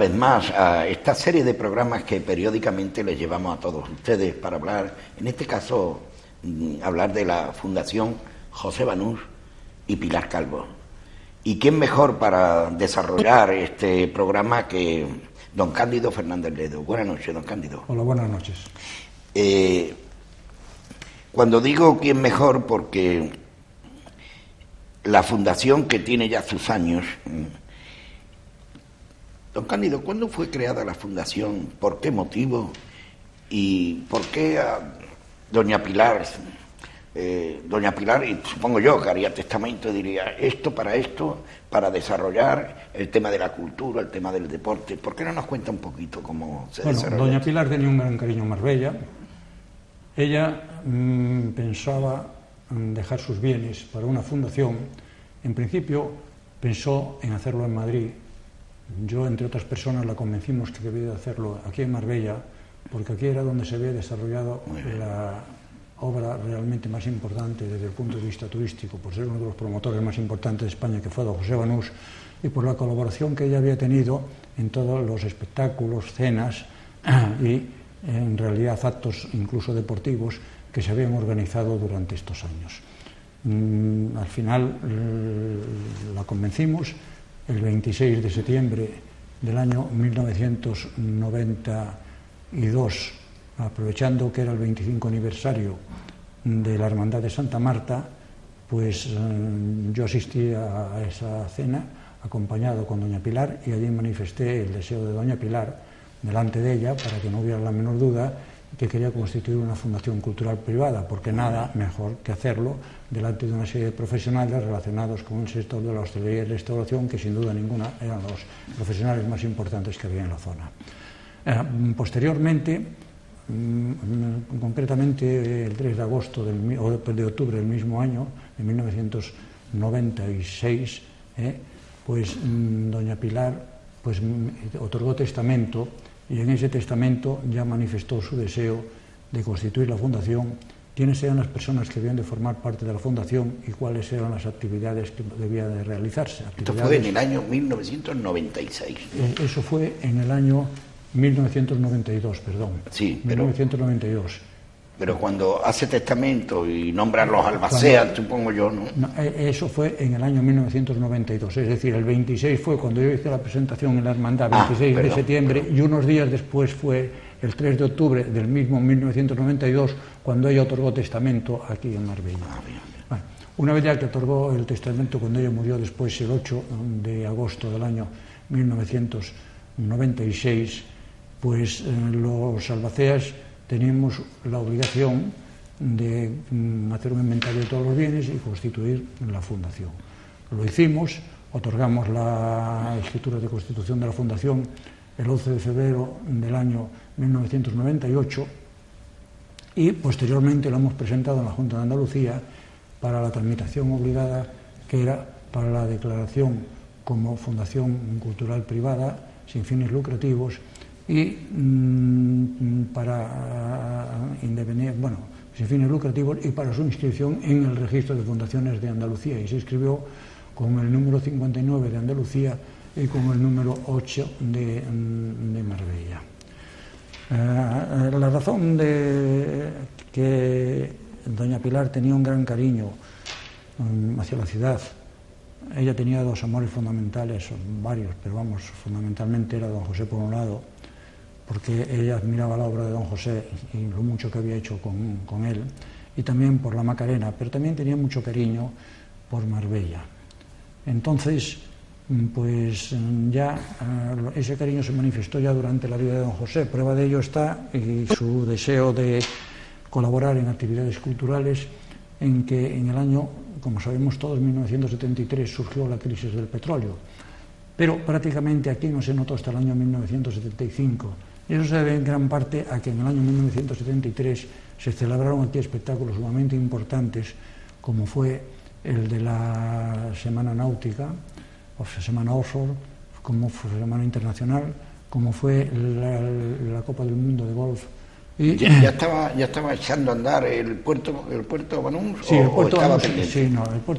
vez más a esta serie de programas que periódicamente les llevamos a todos ustedes para hablar, en este caso, hablar de la Fundación José Banús y Pilar Calvo. ¿Y quién mejor para desarrollar este programa que don Cándido Fernández Ledo? Buenas noches, don Cándido. Hola, buenas noches. Cuando digo quién mejor, porque la fundación que tiene ya sus años... Don Cándido, ¿cuándo fue creada la fundación? ¿Por qué motivo? ¿Y por qué a doña Pilar, y supongo yo que haría testamento, diría esto, para desarrollar el tema de la cultura, el tema del deporte? ¿Por qué no nos cuenta un poquito cómo se desarrolla? Doña Pilar tenía un gran cariño a Marbella. Ella pensaba en dejar sus bienes para una fundación. En principio pensó en hacerlo en Madrid. Yo, entre otras personas, la convencimos que debía de hacerlo aquí en Marbella, porque aquí era donde se había desarrollado la obra realmente más importante desde el punto de vista turístico, por ser uno de los promotores más importantes de España, que fue don José Banús, y por la colaboración que ella había tenido en todos los espectáculos, cenas y, en realidad, actos incluso deportivos que se habían organizado durante estos años. Al final la convencimos. El 26 de septiembre del año 1992, aprovechando que era el 25 aniversario de la Hermandad de Santa Marta, pues yo asistí a esa cena acompañado con doña Pilar, y allí manifesté el deseo de doña Pilar delante de ella, para que no hubiera la menor duda, que quería constituir una fundación cultural privada, porque nada mejor que hacerlo delante de una serie de profesionales relacionados con el sector de la hostelería y restauración, que sin duda ninguna eran los profesionales más importantes que había en la zona. Posteriormente, concretamente el 3 de octubre del mismo año, de 1996, pues doña Pilar pues otorgó testamento, y en ese testamento ya manifestó su deseo de constituir la fundación, quiénes eran las personas que debían de formar parte de la fundación y cuáles eran las actividades que debían de realizarse. Esto fue en el año 1996. Eso fue en el año 1992, perdón. Sí, 1992. Pero cuando hace testamento y nombra a los albaceas, supongo yo, ¿no? Eso fue en el año 1992, es decir, el 26 fue cuando yo hice la presentación en la Hermandad, 26 de septiembre, y unos días después fue el 3 de octubre del mismo 1992, cuando ella otorgó testamento aquí en Marbella. Bueno, una vez ya que otorgó el testamento, cuando ella murió después, el 8 de agosto del año 1996, pues los albaceas teníamos la obligación de hacer un inventario de todos los bienes y constituir la fundación. Lo hicimos, otorgamos la escritura de constitución de la fundación el 11 de febrero del año 1998 y posteriormente lo hemos presentado en la Junta de Andalucía para la tramitación obligada, que era para la declaración como fundación cultural privada sin fines lucrativos y sin fines lucrativos, y para su inscripción en el registro de fundaciones de Andalucía, y se inscribió con el número 59 de Andalucía y con el número 8 de Marbella. La razón de que doña Pilar tenía un gran cariño hacia la ciudad, ella tenía dos amores fundamentales, varios, pero fundamentalmente era don José por un lado, porque ella admiraba la obra de don José y lo mucho que había hecho con él, y también por la Macarena, pero también tenía mucho cariño por Marbella. Entonces, pues ya ese cariño se manifestó ya durante la vida de don José. Prueba de ello está su deseo de colaborar en actividades culturales, en que en el año, como sabemos todos, 1973 surgió la crisis del petróleo, pero prácticamente aquí no se notó hasta el año 1975. Y eso se debe en gran parte a que en el año 1973 se celebraron aquí espectáculos sumamente importantes, como fue el de la Semana Náutica, o Semana Offshore, como fue la Semana Internacional, como fue la Copa del Mundo de Golf. Y ¿Ya estaba echando a andar el puerto Banús? Sí, el puerto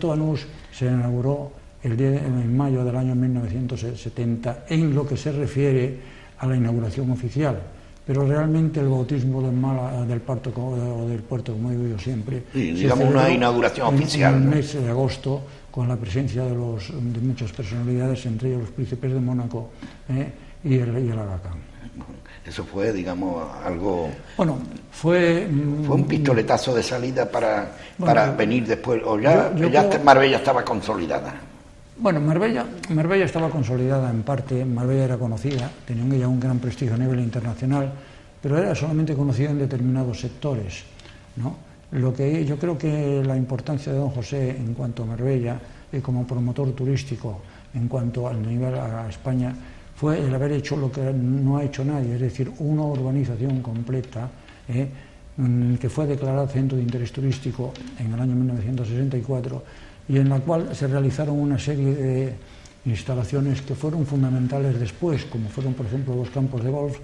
Banús se inauguró en mayo del año 1970 en lo que se refiere a la inauguración oficial. Pero realmente el bautismo del puerto, como digo yo siempre, sí, digamos una inauguración oficial, en el mes de agosto, con la presencia de muchas personalidades, entre ellos los príncipes de Mónaco y el Aga Khan. Eso fue, digamos, algo... Bueno, fue un pistoletazo de salida para venir después, o ya Marbella estaba consolidada. Bueno, Marbella estaba consolidada en parte. Marbella era conocida, tenía ya un gran prestigio a nivel internacional, pero era solamente conocida en determinados sectores, ¿no? Yo creo que la importancia de don José en cuanto a Marbella y como promotor turístico en cuanto al nivel a España fue el haber hecho lo que no ha hecho nadie, es decir, una urbanización completa, que fue declarada centro de interés turístico en el año 1964, y en la cual se realizaron una serie de instalaciones que fueron fundamentales después, como fueron, por ejemplo, los campos de golf,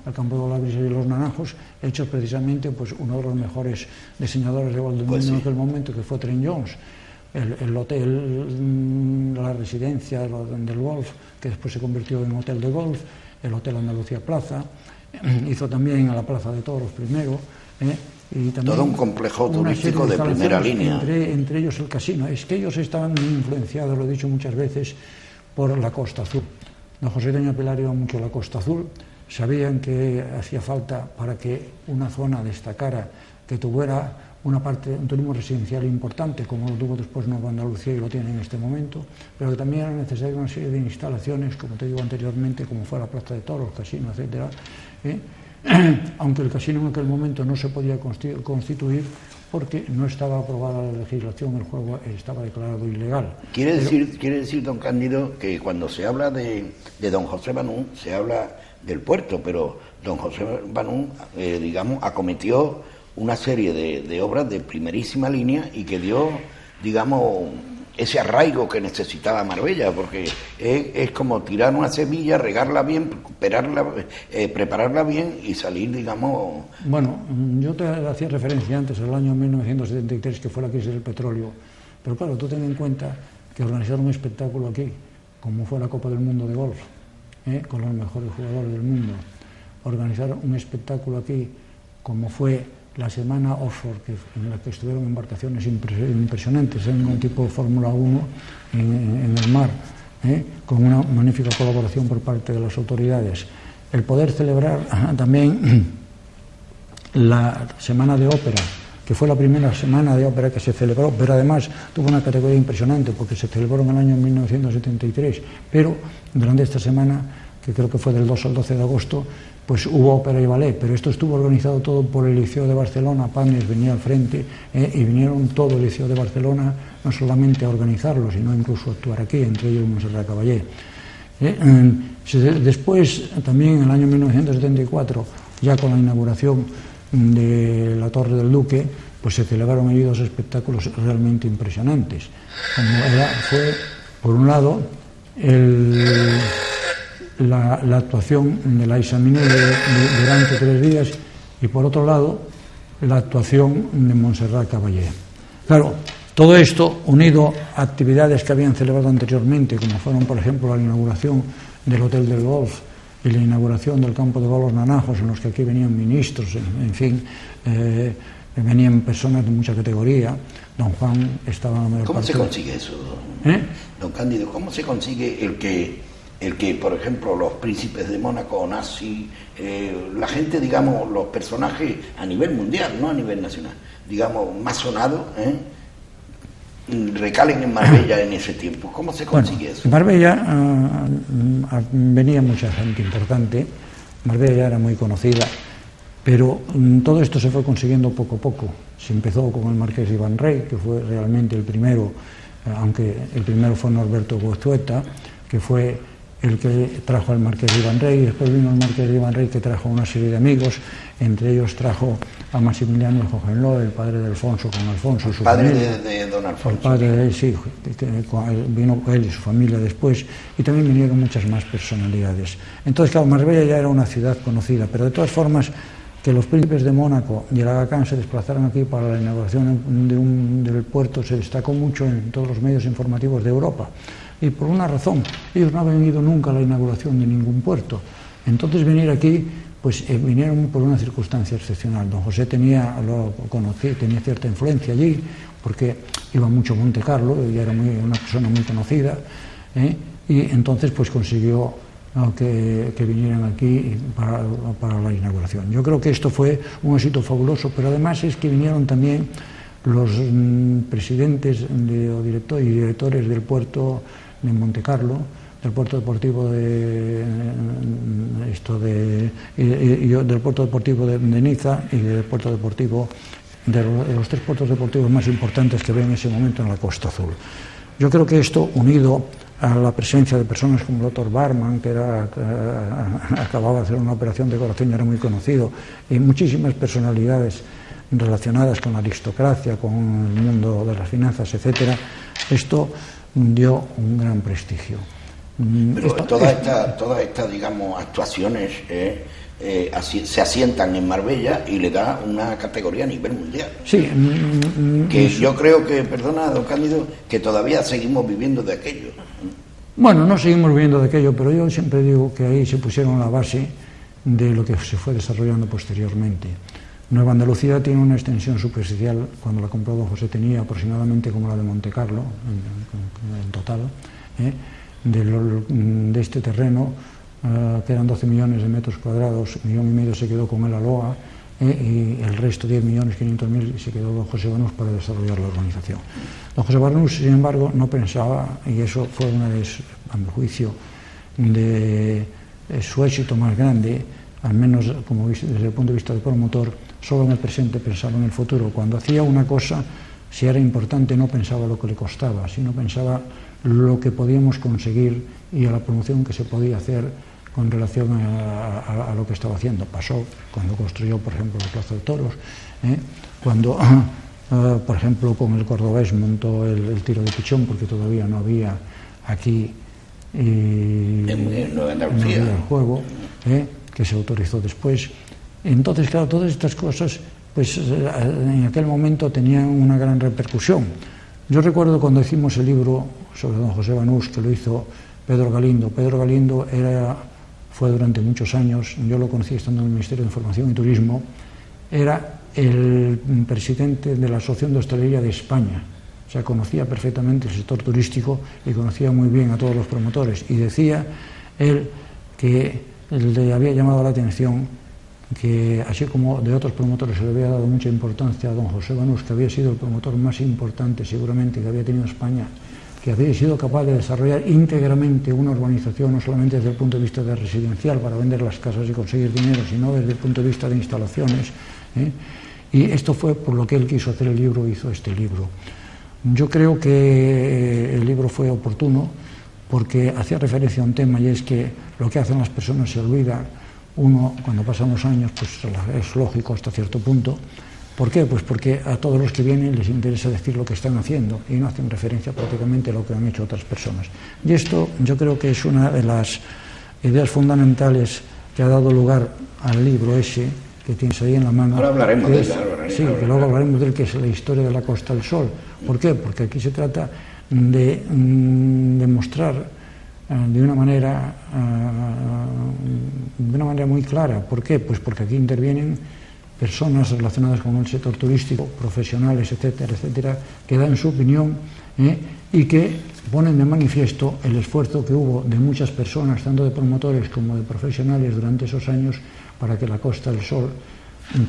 el campo de la Brisa y los Naranjos, hechos precisamente pues uno de los mejores diseñadores de golf del mundo en aquel momento, que fue Trent Jones. El hotel, la residencia del golf, que después se convirtió en hotel de golf, el Hotel Andalucía Plaza, hizo también a la Plaza de Toros primero, y también todo un complejo turístico de primera línea. Entre ellos el casino. Es que ellos estaban muy influenciados, lo he dicho muchas veces, por la Costa Azul. Don José Doña Pilar iba mucho a la Costa Azul, sabían que hacía falta para que una zona destacara, que tuviera una parte, un turismo residencial importante, como lo tuvo después Nueva Andalucía y lo tiene en este momento, pero que también era necesaria una serie de instalaciones, como te digo anteriormente, como fue la Plaza de Toros, casino, etcétera, aunque el casino en aquel momento no se podía constituir porque no estaba aprobada la legislación, el juego estaba declarado ilegal. Quiere decir, don Cándido, que cuando se habla de don José Banús, se habla del puerto, pero don José Banús, digamos, acometió una serie de obras de primerísima línea y que dio, digamos, ese arraigo que necesitaba Marbella, porque es como tirar una semilla, regarla bien, prepararla bien y salir, digamos... Bueno, yo te hacía referencia antes al año 1973, que fue la crisis del petróleo, pero claro, tú ten en cuenta que organizar un espectáculo aquí, como fue la Copa del Mundo de golf, con los mejores jugadores del mundo, organizar un espectáculo aquí, como fue la semana Oxford, en la que estuvieron embarcaciones impresionantes, en un tipo de Fórmula 1 en el mar, con una magnífica colaboración por parte de las autoridades. El poder celebrar también la Semana de Ópera, que fue la primera semana de ópera que se celebró, pero además tuvo una categoría impresionante porque se celebró en el año 1973, pero durante esta semana, que creo que fue del 2 al 12 de agosto, pues hubo ópera y ballet, pero esto estuvo organizado todo por el Liceo de Barcelona. Pamies venía al frente y vinieron todo el Liceo de Barcelona, no solamente a organizarlo, sino incluso a actuar aquí, entre ellos Montserrat Caballé. Después, también en el año 1974, ya con la inauguración de la Torre del Duque, pues se celebraron allí dos espectáculos realmente impresionantes. Fue, por un lado, la actuación de la Isaminú durante 3 días y, por otro lado, la actuación de Montserrat Caballé. Claro, todo esto unido a actividades que habían celebrado anteriormente, como fueron, por ejemplo, la inauguración del Hotel del Golf y la inauguración del campo de golf Los Naranjos, en los que aquí venían ministros, en fin, venían personas de mucha categoría. Don Juan estaba en la mayor parte. ¿Cómo se consigue eso, don Cándido? ¿Cómo se consigue el que, por ejemplo, los príncipes de Mónaco, Nassi, la gente, digamos, los personajes a nivel mundial, no a nivel nacional, digamos, más sonados, recalen en Marbella en ese tiempo? ¿Cómo se consigue eso? En Marbella venía mucha gente importante, Marbella ya era muy conocida, pero todo esto se fue consiguiendo poco a poco. Se empezó con el marqués de Iván Rey, que fue realmente el primero, aunque el primero fue Norberto Goizueta, que fue el que trajo al marqués de Iván Rey, y después vino el marqués de Iván Rey, que trajo una serie de amigos, entre ellos trajo a Maximiliano de Hohenlohe, el padre de Alfonso, con Alfonso, su padre familia. de don Alfonso. El padre de él, sí, vino él y su familia después, y también vinieron muchas más personalidades. Entonces, claro, Marbella ya era una ciudad conocida, pero de todas formas, que los príncipes de Mónaco y el Aga Khan se desplazaran aquí para la inauguración del puerto se destacó mucho en todos los medios informativos de Europa. Y por una razón, ellos no habían ido nunca a la inauguración de ningún puerto. Entonces venir aquí, pues vinieron por una circunstancia excepcional. Don José tenía cierta influencia allí, porque iba mucho a Monte Carlo y era una persona muy conocida, y entonces pues consiguió que vinieran aquí para la inauguración. Yo creo que esto fue un éxito fabuloso, pero además es que vinieron también los presidentes o directores del puerto de Monte Carlo, del puerto deportivo del puerto deportivo de Niza y del puerto deportivo de los tres puertos deportivos más importantes que había en ese momento en la Costa Azul. Yo creo que esto, unido a la presencia de personas como el Dr. Barman, que acababa de hacer una operación de corazón y era muy conocido, y muchísimas personalidades relacionadas con la aristocracia, con el mundo de las finanzas, etcétera, esto dio un gran prestigio. Pero todas estas, digamos, actuaciones se asientan en Marbella y le da una categoría a nivel mundial. Sí. Yo creo que, perdona, don Cándido, que todavía seguimos viviendo de aquello. Bueno, no seguimos viviendo de aquello, pero yo siempre digo que ahí se pusieron la base de lo que se fue desarrollando posteriormente. Nueva Andalucía tiene una extensión superficial, cuando la compró don José tenía aproximadamente como la de Monte Carlo, en total, de este terreno, que eran 12 millones de metros cuadrados, 1,5 millones se quedó con el ALOA, y el resto, 10.500.000, se quedó don José Banús para desarrollar la urbanización. Don José Banús, sin embargo, no pensaba, y eso fue una de, a mi juicio, de su éxito más grande, al menos desde el punto de vista del promotor, solo en el presente pensaba en el futuro. Cuando hacía una cosa, si era importante, no pensaba lo que le costaba, sino pensaba lo que podíamos conseguir y a la promoción que se podía hacer con relación a lo que estaba haciendo. Pasó cuando construyó, por ejemplo, la Plaza de Toros, cuando, por ejemplo, con el cordobés montó el tiro de pichón, porque todavía no había aquí no había el juego, que se autorizó después. Entonces, claro, todas estas cosas, pues en aquel momento tenían una gran repercusión. Yo recuerdo cuando hicimos el libro sobre don José Banús, que lo hizo Pedro Galindo. Pedro Galindo fue durante muchos años, yo lo conocí estando en el Ministerio de Información y Turismo, era el presidente de la Asociación de Hostelería de España. O sea, conocía perfectamente el sector turístico y conocía muy bien a todos los promotores. Y decía él que le había llamado la atención que, así como de otros promotores se le había dado mucha importancia a don José Banús, que había sido el promotor más importante seguramente que había tenido España, que había sido capaz de desarrollar íntegramente una urbanización, no solamente desde el punto de vista de residencial para vender las casas y conseguir dinero, sino desde el punto de vista de instalaciones. Y esto fue por lo que él quiso hacer el libro, hizo este libro. Yo creo que el libro fue oportuno porque hacía referencia a un tema, y es que lo que hacen las personas se olvida. Uno, cuando pasan los años, pues es lógico hasta cierto punto. ¿Por qué? Pues porque a todos los que vienen les interesa decir lo que están haciendo y no hacen referencia prácticamente a lo que han hecho otras personas. Y esto yo creo que es una de las ideas fundamentales que ha dado lugar al libro ese que tienes ahí en la mano. Ahora hablaremos de él. Sí, que luego hablaremos de él, que es la historia de la Costa del Sol. ¿Por qué? Porque aquí se trata de demostrar de una manera muy clara. ¿Por qué? Pues porque aquí intervienen personas relacionadas con el sector turístico, profesionales, etcétera, etcétera, que dan su opinión y que ponen de manifiesto el esfuerzo que hubo de muchas personas, tanto de promotores como de profesionales, durante esos años para que la Costa del Sol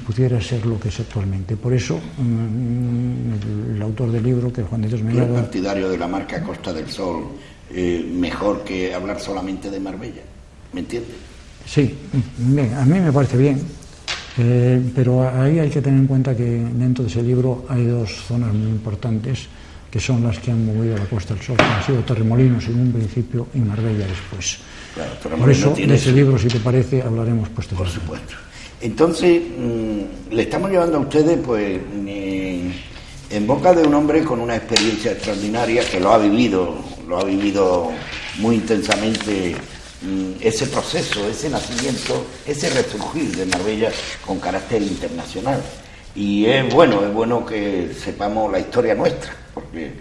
pudiera ser lo que es actualmente. Por eso, el autor del libro, que es Juan de Dios Mellado... ¿Es partidario de la marca Costa del Sol mejor que hablar solamente de Marbella? ¿Me entiendes? Sí, bien, a mí me parece bien. Pero ahí hay que tener en cuenta que dentro de ese libro hay dos zonas muy importantes que son las que han movido la Costa del Sol, que han sido Torremolinos en un principio y Marbella después. Claro, por eso de ese libro, si te parece, hablaremos posteriormente. Por supuesto. Entonces, le estamos llevando a ustedes pues en boca de un hombre con una experiencia extraordinaria que lo ha vivido muy intensamente ese proceso, ese nacimiento, ese resurgir de Marbella con carácter internacional. Y es bueno que sepamos la historia nuestra, porque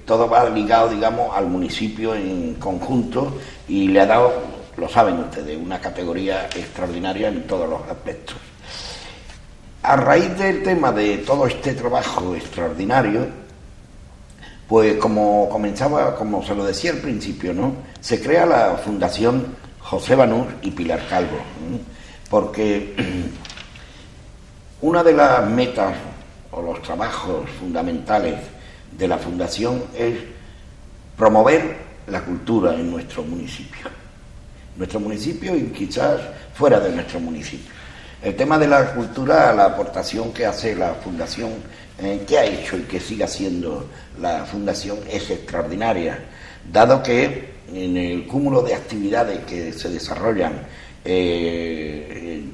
todo va ligado, digamos, al municipio en conjunto y le ha dado, lo saben ustedes, una categoría extraordinaria en todos los aspectos. A raíz del tema de todo este trabajo extraordinario, pues como comenzaba, como se lo decía al principio, ¿no?, se crea la Fundación José Banús y Pilar Calvo, porque una de las metas o los trabajos fundamentales de la Fundación es promover la cultura en nuestro municipio y quizás fuera de nuestro municipio. El tema de la cultura, la aportación que hace la Fundación, que ha hecho y que sigue haciendo la Fundación, es extraordinaria, dado que en el cúmulo de actividades que se desarrollan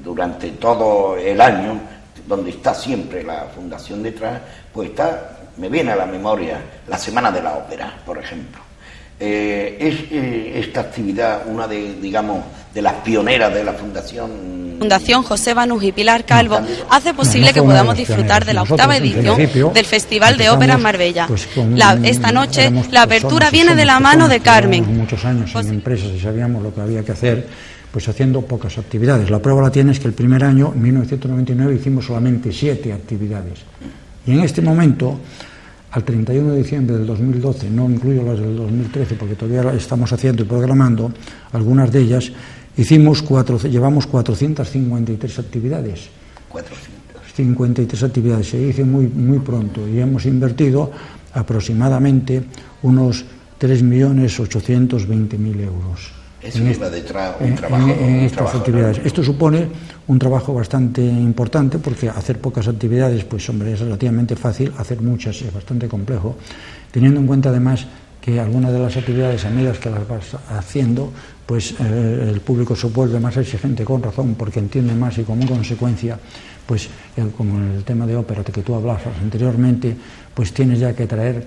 durante todo el año, donde está siempre la Fundación detrás, pues me viene a la memoria la Semana de la Ópera, por ejemplo. Es esta actividad una de las pioneras de la Fundación José Banús y Pilar Calvo hace posible que podamos disfrutar de la octava edición del Festival de Ópera en Marbella. Pues Esta noche la apertura viene de la mano de Carmen. Muchos años en empresas y sabíamos lo que había que hacer, pues haciendo pocas actividades. La prueba la tiene es que el primer año, en 1999, hicimos solamente 7 actividades. Y en este momento, al 31 de diciembre del 2012, no incluyo las del 2013 porque todavía estamos haciendo y programando algunas de ellas, llevamos 453 actividades. 453 actividades, se dice muy pronto, y hemos invertido aproximadamente unos 3.820.000 euros. Eso lleva detrás un trabajo. En estas actividades. Esto supone un trabajo bastante importante, porque hacer pocas actividades, pues hombre, es relativamente fácil, hacer muchas es bastante complejo, teniendo en cuenta además que algunas de las actividades, a medida que las vas haciendo, pues el público se vuelve más exigente, con razón, porque entiende más, y como consecuencia, pues como en el tema de ópera de que tú hablabas anteriormente, pues tienes ya que traer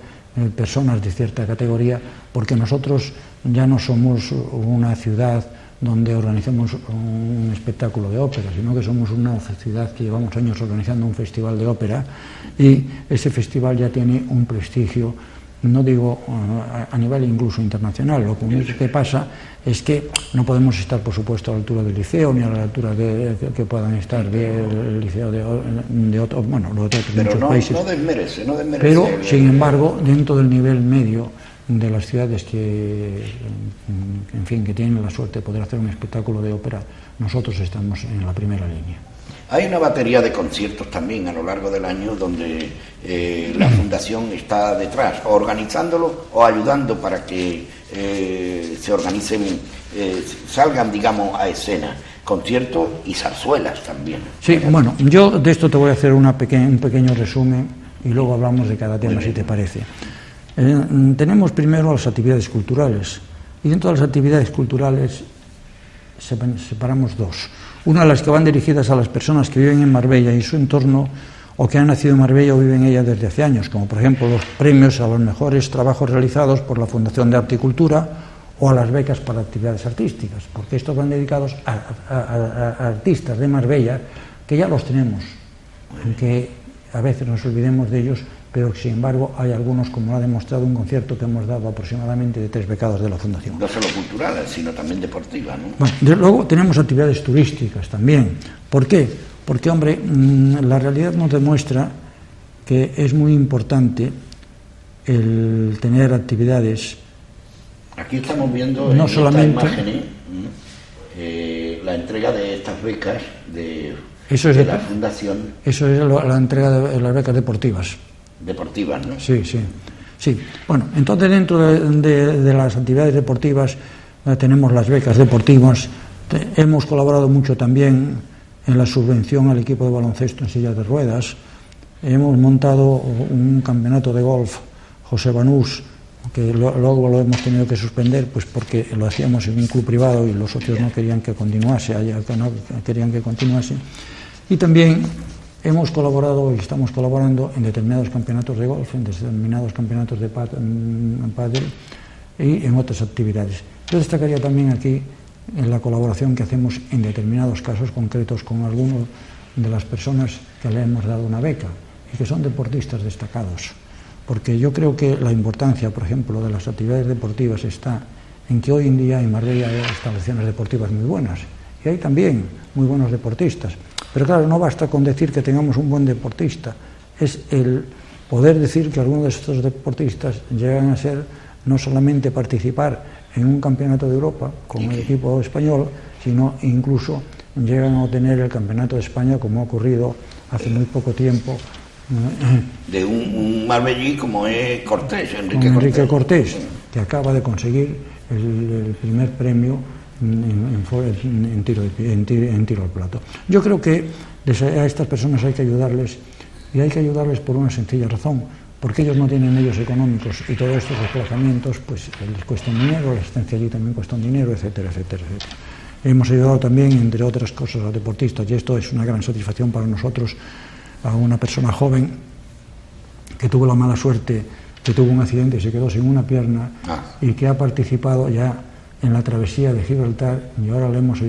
personas de cierta categoría, porque nosotros ya no somos una ciudad donde organizamos un espectáculo de ópera, sino que somos una ciudad que llevamos años organizando un festival de ópera, y ese festival ya tiene un prestigio, no digo a nivel incluso internacional. Lo único que pasa es que no podemos estar, por supuesto, a la altura del liceo, ni a la altura que puedan estar del liceo de otros, bueno, de muchos países. No desmerece. Pero, sin embargo, dentro del nivel medio de las ciudades que tienen la suerte de poder hacer un espectáculo de ópera, nosotros estamos en la primera línea. Hay una batería de conciertos también a lo largo del año donde la Fundación está detrás, o organizándolo o ayudando para que se organicen, salgan, digamos, a escena, conciertos y zarzuelas también. Sí, bueno, yo de esto te voy a hacer un pequeño resumen y luego hablamos de cada tema, si te parece. Tenemos primero las actividades culturales, y dentro de las actividades culturales separamos dos. Una de las que van dirigidas a las personas que viven en Marbella y su entorno, o que han nacido en Marbella o viven en ella desde hace años, como por ejemplo los premios a los mejores trabajos realizados por la Fundación de Arte y Cultura, o a las becas para actividades artísticas, porque estos van dedicados a artistas de Marbella que ya los tenemos, aunque a veces nos olvidemos de ellos, pero sin embargo hay algunos, como lo ha demostrado un concierto que hemos dado aproximadamente de 3 becados de la Fundación. No solo culturales, sino también deportivas, ¿no? Bueno, luego tenemos actividades turísticas también. ¿Por qué? Porque, hombre, la realidad nos demuestra que es muy importante el tener actividades. Aquí estamos viendo no en solamente estas imágenes la entrega de estas becas de la Fundación. Eso es la entrega de las becas deportivas. Deportivas, ¿no? Sí. Bueno, entonces dentro de las actividades deportivas tenemos las becas deportivas. Hemos colaborado mucho también en la subvención al equipo de baloncesto en sillas de ruedas. Hemos montado un campeonato de golf José Banús, que luego lo hemos tenido que suspender, pues porque lo hacíamos en un club privado y los socios no querían que continuase, y también hemos colaborado y estamos colaborando en determinados campeonatos de golf, en determinados campeonatos de pádel y en otras actividades. Yo destacaría también aquí en la colaboración que hacemos en determinados casos concretos con algunos de las personas que le hemos dado una beca y que son deportistas destacados. Porque yo creo que la importancia, por ejemplo, de las actividades deportivas está en que hoy en día en Marbella hay instalaciones deportivas muy buenas y hay también muy buenos deportistas. Pero claro, no basta con decir que tengamos un buen deportista, es el poder decir que algunos de estos deportistas llegan a ser no solamente participar en un campeonato de Europa con el equipo español, sino incluso llegan a obtener el campeonato de España, como ha ocurrido hace muy poco tiempo. De un marbellí como es Cortés, Enrique Cortés, que acaba de conseguir el primer premio en tiro al plato. Yo creo que a estas personas hay que ayudarles, y hay que ayudarles por una sencilla razón, porque ellos no tienen medios económicos y todos estos desplazamientos pues les cuestan dinero, la asistencia allí también cuesta un dinero, etcétera, etcétera, etcétera. Hemos ayudado también, entre otras cosas, a deportistas, y esto es una gran satisfacción para nosotros, a una persona joven que tuvo la mala suerte, que tuvo un accidente y se quedó sin una pierna y que ha participado ya en la travesía de Gibraltar, y ahora le hemos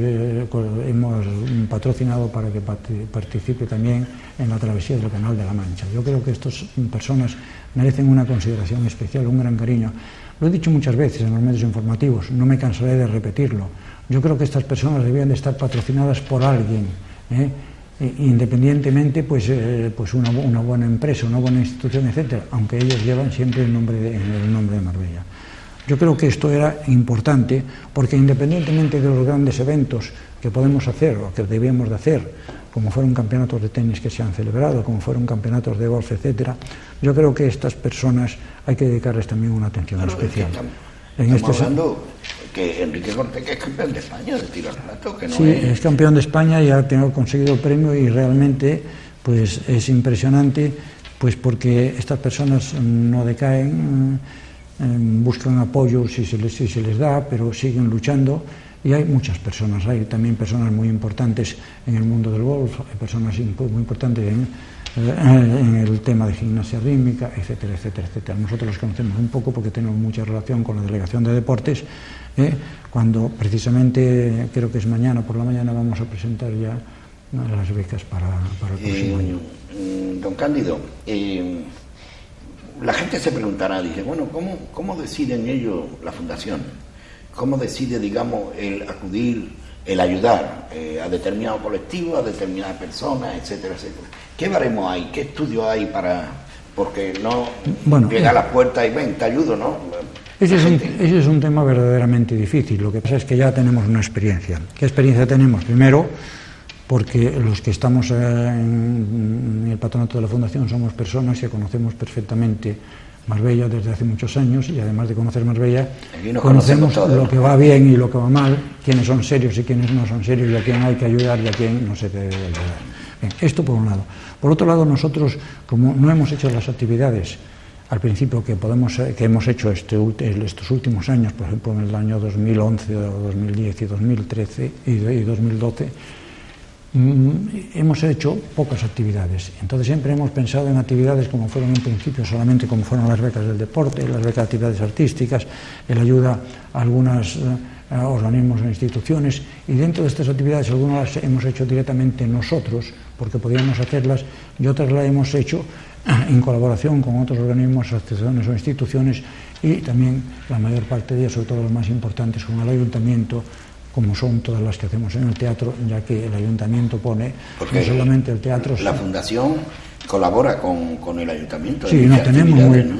patrocinado para que participe también en la travesía del Canal de la Mancha. Yo creo que estas personas merecen una consideración especial, un gran cariño. Lo he dicho muchas veces en los medios informativos, no me cansaré de repetirlo. Yo creo que estas personas debían de estar patrocinadas por alguien, independientemente pues una buena empresa, una buena institución, etcétera, aunque ellos llevan siempre el nombre de Marbella. Yo creo que esto era importante porque independientemente de los grandes eventos que podemos hacer o que debíamos de hacer, como fueron campeonatos de tenis que se han celebrado, como fueron campeonatos de golf, etcétera, yo creo que a estas personas hay que dedicarles también una atención especial. Estamos hablando que Enrique Cortés, que es campeón de España de tiro al plato, que no sí, es campeón de España y ha conseguido el premio, y realmente pues es impresionante, pues porque estas personas no decaen, buscan apoyo si se les da, pero siguen luchando, y hay muchas personas, hay también personas muy importantes en el mundo del golf, hay personas muy importantes en el tema de gimnasia rítmica, etcétera, etcétera, etcétera. Nosotros los conocemos un poco porque tenemos mucha relación con la Delegación de Deportes, cuando precisamente, creo que es mañana, por la mañana vamos a presentar ya las becas para el próximo año. Don Cándido, la gente se preguntará, dice, bueno, ¿cómo deciden ellos, la fundación? ¿Cómo decide, digamos, el acudir, el ayudar a determinado colectivo, a determinadas personas, etcétera, etcétera? ¿Qué baremo hay? ¿Qué estudio hay para...? Porque no llega a la puerta y ven, te ayudo, ¿no? Ese es un tema verdaderamente difícil. Lo que pasa es que ya tenemos una experiencia. ¿Qué experiencia tenemos? Primero, porque los que estamos en el patronato de la Fundación somos personas que conocemos perfectamente Marbella desde hace muchos años, y además de conocer Marbella, conocemos lo que va bien y lo que va mal, quiénes son serios y quiénes no son serios, y a quién hay que ayudar y a quién no se debe ayudar. Bien, esto por un lado. Por otro lado, nosotros, como no hemos hecho las actividades al principio que hemos hecho estos últimos años, por ejemplo en el año 2011, 2010 y 2013 y 2012, hemos hecho pocas actividades. Entonces siempre hemos pensado en actividades como fueron en principio solamente como fueron las becas del deporte, las becas de actividades artísticas, el ayuda a algunos organismos e instituciones, y dentro de estas actividades algunas las hemos hecho directamente nosotros porque podíamos hacerlas, y otras las hemos hecho en colaboración con otros organismos, asociaciones o instituciones, y también la mayor parte de ellas, sobre todo las más importantes, con el ayuntamiento, como son todas las que hacemos en el teatro, ya que el ayuntamiento pone no solamente el teatro. La Fundación colabora con el ayuntamiento. Sí,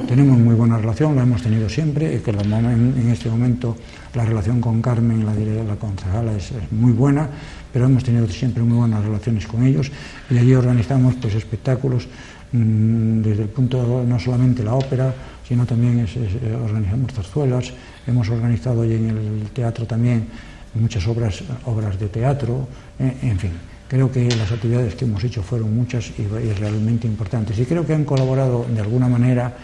tenemos muy buena relación, la hemos tenido siempre, que en este momento la relación con Carmen, la concejala, es muy buena, pero hemos tenido siempre muy buenas relaciones con ellos, y allí organizamos pues espectáculos desde el punto no solamente la ópera, sino también organizamos zarzuelas, hemos organizado allí en el teatro también muchas obras de teatro, en fin. Creo que las actividades que hemos hecho fueron muchas y realmente importantes, y creo que han colaborado de alguna manera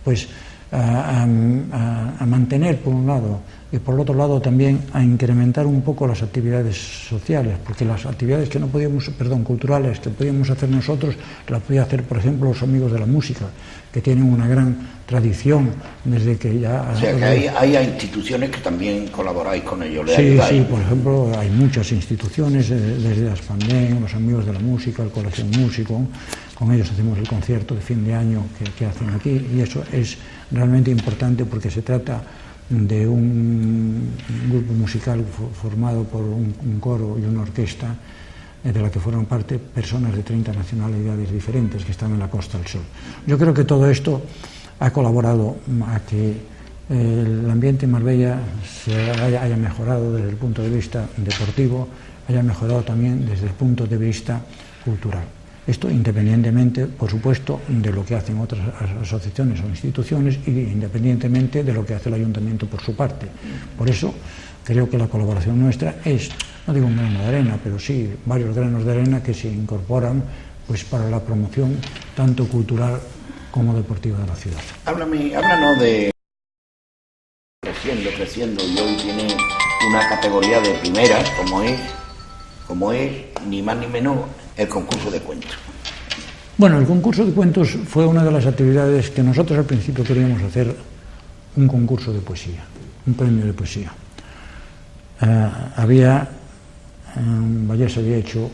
pues a mantener, por un lado, y por otro lado también a incrementar un poco las actividades sociales, porque las actividades que no podíamos, culturales que podíamos hacer nosotros, las podía hacer, por ejemplo, los amigos de la música, que tienen una gran tradición desde que ya... O sea, que hay instituciones que también colaboráis con ellos, ¿le sí, ayudáis? Sí, por ejemplo, hay muchas instituciones, desde Aspandén, los amigos de la música, el Colegio Músico, con ellos hacemos el concierto de fin de año que hacen aquí, y eso es realmente importante porque se trata de un grupo musical formado por un coro y una orquesta de la que forman parte personas de 30 nacionalidades diferentes que están en la Costa del Sol. Yo creo que todo esto ha colaborado a que el ambiente en Marbella haya mejorado desde el punto de vista deportivo, haya mejorado también desde el punto de vista cultural. Esto independientemente, por supuesto, de lo que hacen otras asociaciones o instituciones y independientemente de lo que hace el ayuntamiento por su parte. Por eso creo que la colaboración nuestra es, no digo un grano de arena, pero sí varios granos de arena que se incorporan pues para la promoción tanto cultural como deportiva de la ciudad. Háblanos de creciendo y hoy tiene una categoría de primera como es ni más ni menos el concurso de cuentos. Bueno, el concurso de cuentos fue una de las actividades que nosotros al principio queríamos hacer, un concurso de poesía, un premio de poesía. En Valle se había hecho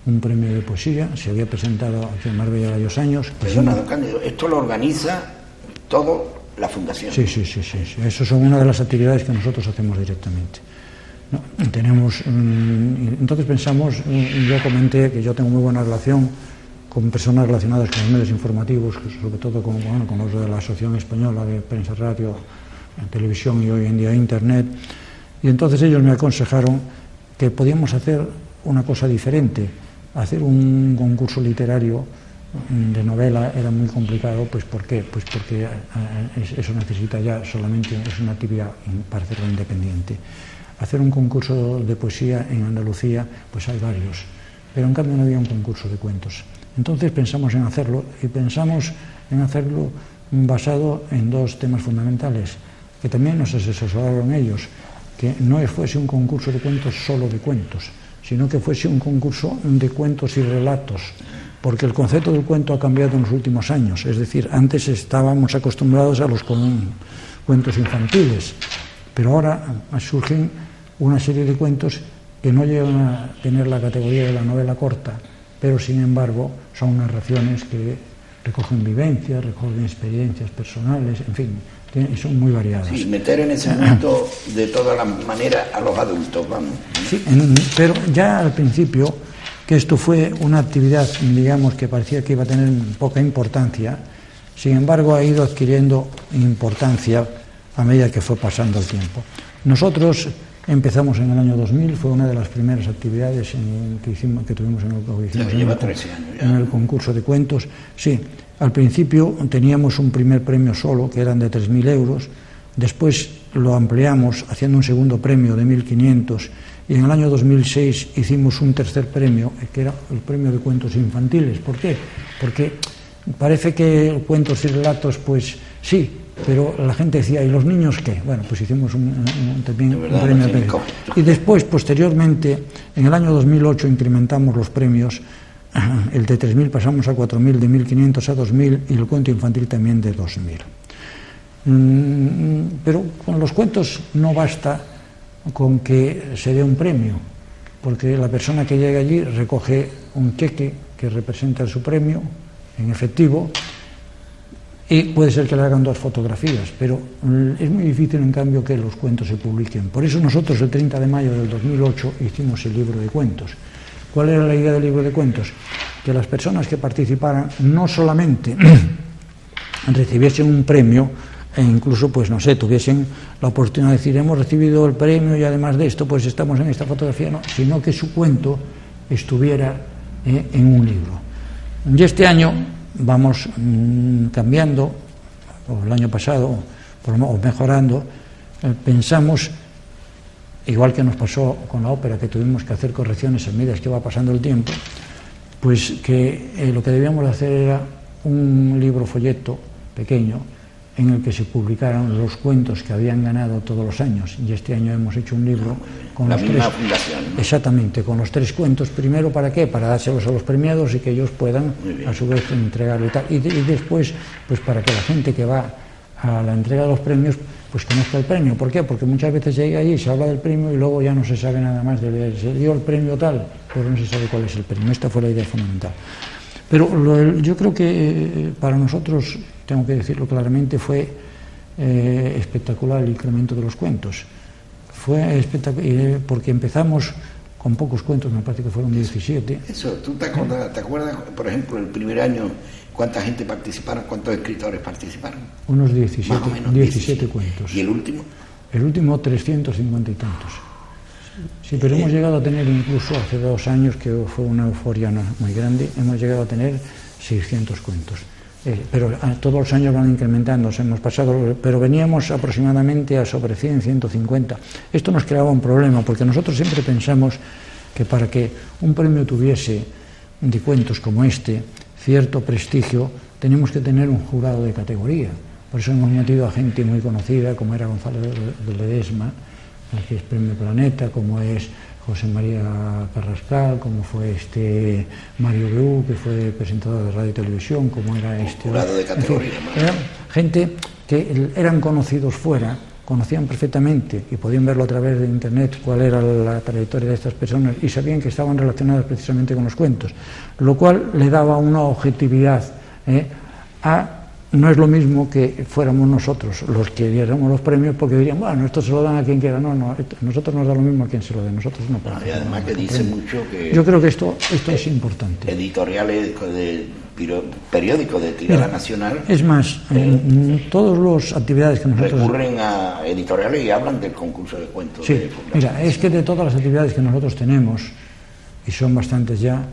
un premio de poesía, se había presentado aquí en Marbella varios años. Perdona, don Cándido, esto lo organiza todo la Fundación. Sí. Eso son una de las actividades que nosotros hacemos directamente. No, entonces pensamos, yo comenté que yo tengo muy buena relación con personas relacionadas con los medios informativos, sobre todo con los de la Asociación Española de Prensa, Radio, Televisión y hoy en día Internet, y entonces ellos me aconsejaron que podíamos hacer una cosa diferente. Hacer un concurso literario de novela era muy complicado, pues ¿por qué? Pues porque eso necesita ya solamente, es una actividad para hacerlo independiente. Hacer un concurso de poesía en Andalucía, pues hay varios, pero en cambio no había un concurso de cuentos. Entonces pensamos en hacerlo, y pensamos en hacerlo basado en dos temas fundamentales, que también nos asesoraron ellos, que no fuese un concurso de cuentos solo de cuentos, sino que fuese un concurso de cuentos y relatos, porque el concepto del cuento ha cambiado en los últimos años, es decir, antes estábamos acostumbrados a los cuentos infantiles, pero ahora surgen una serie de cuentos que no llegan a tener la categoría de la novela corta, pero sin embargo son narraciones que recogen vivencias, recogen experiencias personales, en fin, son muy variadas. Sí, meter en ese mundo de todas las maneras a los adultos, vamos. Sí, pero ya al principio, que esto fue una actividad, digamos, que parecía que iba a tener poca importancia, sin embargo ha ido adquiriendo importancia a medida que fue pasando el tiempo. Nosotros empezamos en el año 2000, fue una de las primeras actividades que tuvimos en el concurso de cuentos. Sí, al principio teníamos un primer premio solo, que eran de 3.000 euros, después lo ampliamos haciendo un segundo premio de 1.500, y en el año 2006 hicimos un tercer premio, que era el premio de cuentos infantiles. ¿Por qué? Porque parece que cuentos y relatos, pues sí, pero la gente decía, ¿y los niños qué? Bueno, pues hicimos también un premio de premio. Y después, posteriormente, en el año 2008 incrementamos los premios, el de 3.000 pasamos a 4.000, de 1.500 a 2.000 y el cuento infantil también de 2.000. Pero con los cuentos no basta con que se dé un premio, porque la persona que llega allí recoge un cheque que representa su premio en efectivo, y puede ser que le hagan 2 fotografías, pero es muy difícil en cambio que los cuentos se publiquen. Por eso nosotros el 30 de mayo del 2008 hicimos el libro de cuentos. ¿Cuál era la idea del libro de cuentos? Que las personas que participaran no solamente recibiesen un premio, e incluso, pues no sé, tuviesen la oportunidad de decir, hemos recibido el premio y además de esto, pues estamos en esta fotografía, no, sino que su cuento estuviera en un libro. Y este año vamos cambiando, o el año pasado, o mejorando, pensamos, igual que nos pasó con la ópera, que tuvimos que hacer correcciones a medida que va pasando el tiempo, pues que lo que debíamos hacer era un libro folleto pequeño, en el que se publicaran los cuentos que habían ganado todos los años, y este año hemos hecho un libro con la los misma tres, fundación, ¿no? Exactamente, con los 3 cuentos. Primero, ¿para qué? Para dárselos a los premiados y que ellos puedan a su vez entregarlo y tal, y después pues para que la gente que va a la entrega de los premios pues conozca el premio. ¿Por qué? Porque muchas veces llega allí, se habla del premio y luego ya no se sabe nada más se dio el premio tal, pero no se sabe cuál es el premio. Esta fue la idea fundamental. Pero yo creo que para nosotros, tengo que decirlo claramente, fue espectacular el incremento de los cuentos. Fue espectacular porque empezamos con pocos cuentos, me parece que fueron 17. Eso, ¿tú te acuerdas, por ejemplo, el primer año, cuánta gente participaron, cuántos escritores participaron? Unos 17 cuentos. ¿Y el último? El último 350 y tantos. Sí, pero hemos llegado a tener, incluso hace 2 años, que fue una euforia muy grande, hemos llegado a tener 600 cuentos. Pero todos los años van incrementando, hemos pasado, pero veníamos aproximadamente a sobre 100, 150. Esto nos creaba un problema, porque nosotros siempre pensamos que para que un premio tuviese de cuentos como este cierto prestigio, tenemos que tener un jurado de categoría. Por eso hemos metido a gente muy conocida, como era Gonzalo de Ledesma, que es Premio Planeta, como es José María Carrascal, como fue Mario Bru, que fue presentador de radio y televisión, como era jurado de categoría. En fin, eran gente que eran conocidos fuera, conocían perfectamente y podían verlo a través de internet cuál era la trayectoria de estas personas y sabían que estaban relacionadas precisamente con los cuentos, lo cual le daba una objetividad no es lo mismo que fuéramos nosotros los que diéramos los premios, porque dirían, bueno, esto se lo dan a quien quiera. No, nosotros nos da lo mismo a quien se lo dé, nosotros no podemos. Y además que dice mucho que... Yo creo que esto es importante. Editoriales de periódicos de tirada nacional... Es más, todas las actividades que nosotros... recurren a editoriales y hablan del concurso de cuentos. Sí, mira, es que de todas las actividades que nosotros tenemos, y son bastantes ya,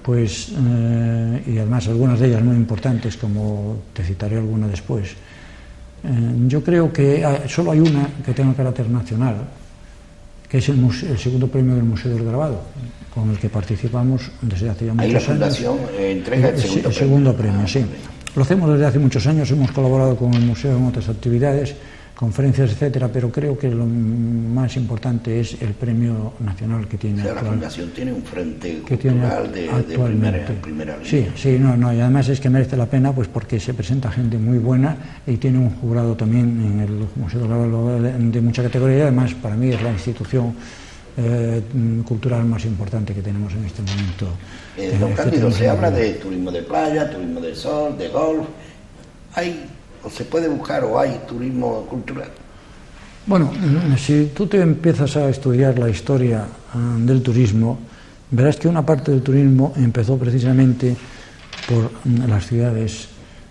pues, y además algunas de ellas muy importantes, como te citaré alguna después, yo creo que solo hay una que tenga carácter nacional, que es el segundo premio del Museo del Grabado, con el que participamos desde hace ya muchos años. Ahí la Fundación entrega el segundo premio, sí. Lo hacemos desde hace muchos años, hemos colaborado con el museo en otras actividades, conferencias, etcétera, pero creo que lo más importante es el premio nacional que tiene. O sea, la Fundación tiene un frente cultural de primera línea. Sí, no, y además es que merece la pena, pues porque se presenta gente muy buena y tiene un jurado también en el Museo de mucha categoría, y además para mí es la institución cultural más importante que tenemos en este momento. Don Cándido, se habla de turismo de playa, turismo de sol, de golf. ¿O se puede buscar o hay turismo cultural? Bueno, si tú te empiezas a estudiar la historia del turismo, verás que una parte del turismo empezó precisamente por las ciudades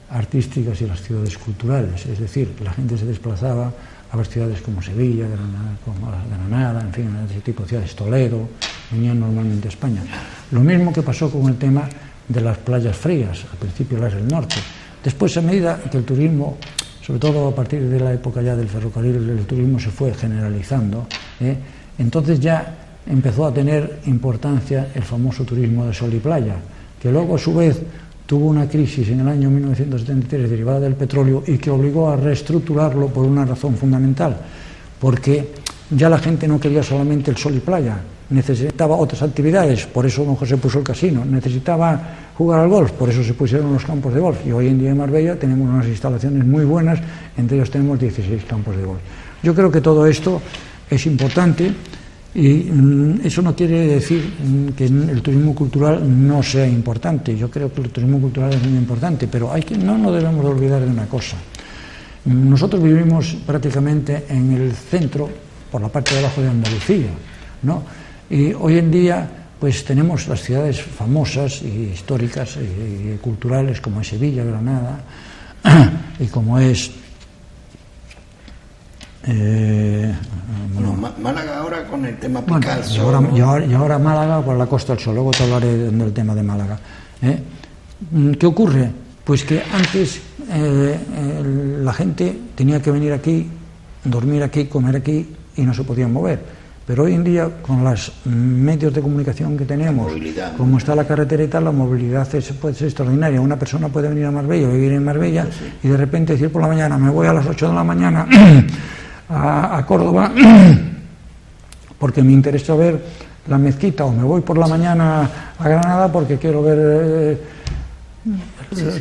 artísticas y las ciudades culturales. Es decir, la gente se desplazaba a ver ciudades como Sevilla, Granada, en fin, ese tipo de ciudades, Toledo, venían normalmente a España. Lo mismo que pasó con el tema de las playas frías, al principio las del norte. Después, a medida que el turismo, sobre todo a partir de la época ya del ferrocarril, el turismo se fue generalizando, entonces ya empezó a tener importancia el famoso turismo de sol y playa, que luego a su vez tuvo una crisis en el año 1973 derivada del petróleo y que obligó a reestructurarlo por una razón fundamental, porque ya la gente no quería solamente el sol y playa, necesitaba otras actividades, por eso don José puso el casino, necesitaba jugar al golf, por eso se pusieron los campos de golf, y hoy en día en Marbella tenemos unas instalaciones muy buenas, entre ellos tenemos 16 campos de golf. Yo creo que todo esto es importante y eso no quiere decir que el turismo cultural no sea importante. Yo creo que el turismo cultural es muy importante, pero no nos debemos de olvidar de una cosa. Nosotros vivimos prácticamente en el centro, por la parte de abajo de Andalucía, ¿no? Y hoy en día pues tenemos las ciudades famosas y históricas y culturales como es Sevilla, Granada y como es Málaga ahora con el tema Picasso. Bueno, y ahora Málaga con la Costa del Sol, luego te hablaré del tema de Málaga. ¿Qué ocurre? Pues que antes la gente tenía que venir aquí, dormir aquí, comer aquí y no se podían mover. Pero hoy en día, con los medios de comunicación que tenemos, como está la carretera y tal, la movilidad puede ser extraordinaria. Una persona puede venir a Marbella, vivir en Marbella, y de repente decir por la mañana, me voy a las 8 de la mañana a Córdoba porque me interesa ver la mezquita, o me voy por la mañana a Granada porque quiero ver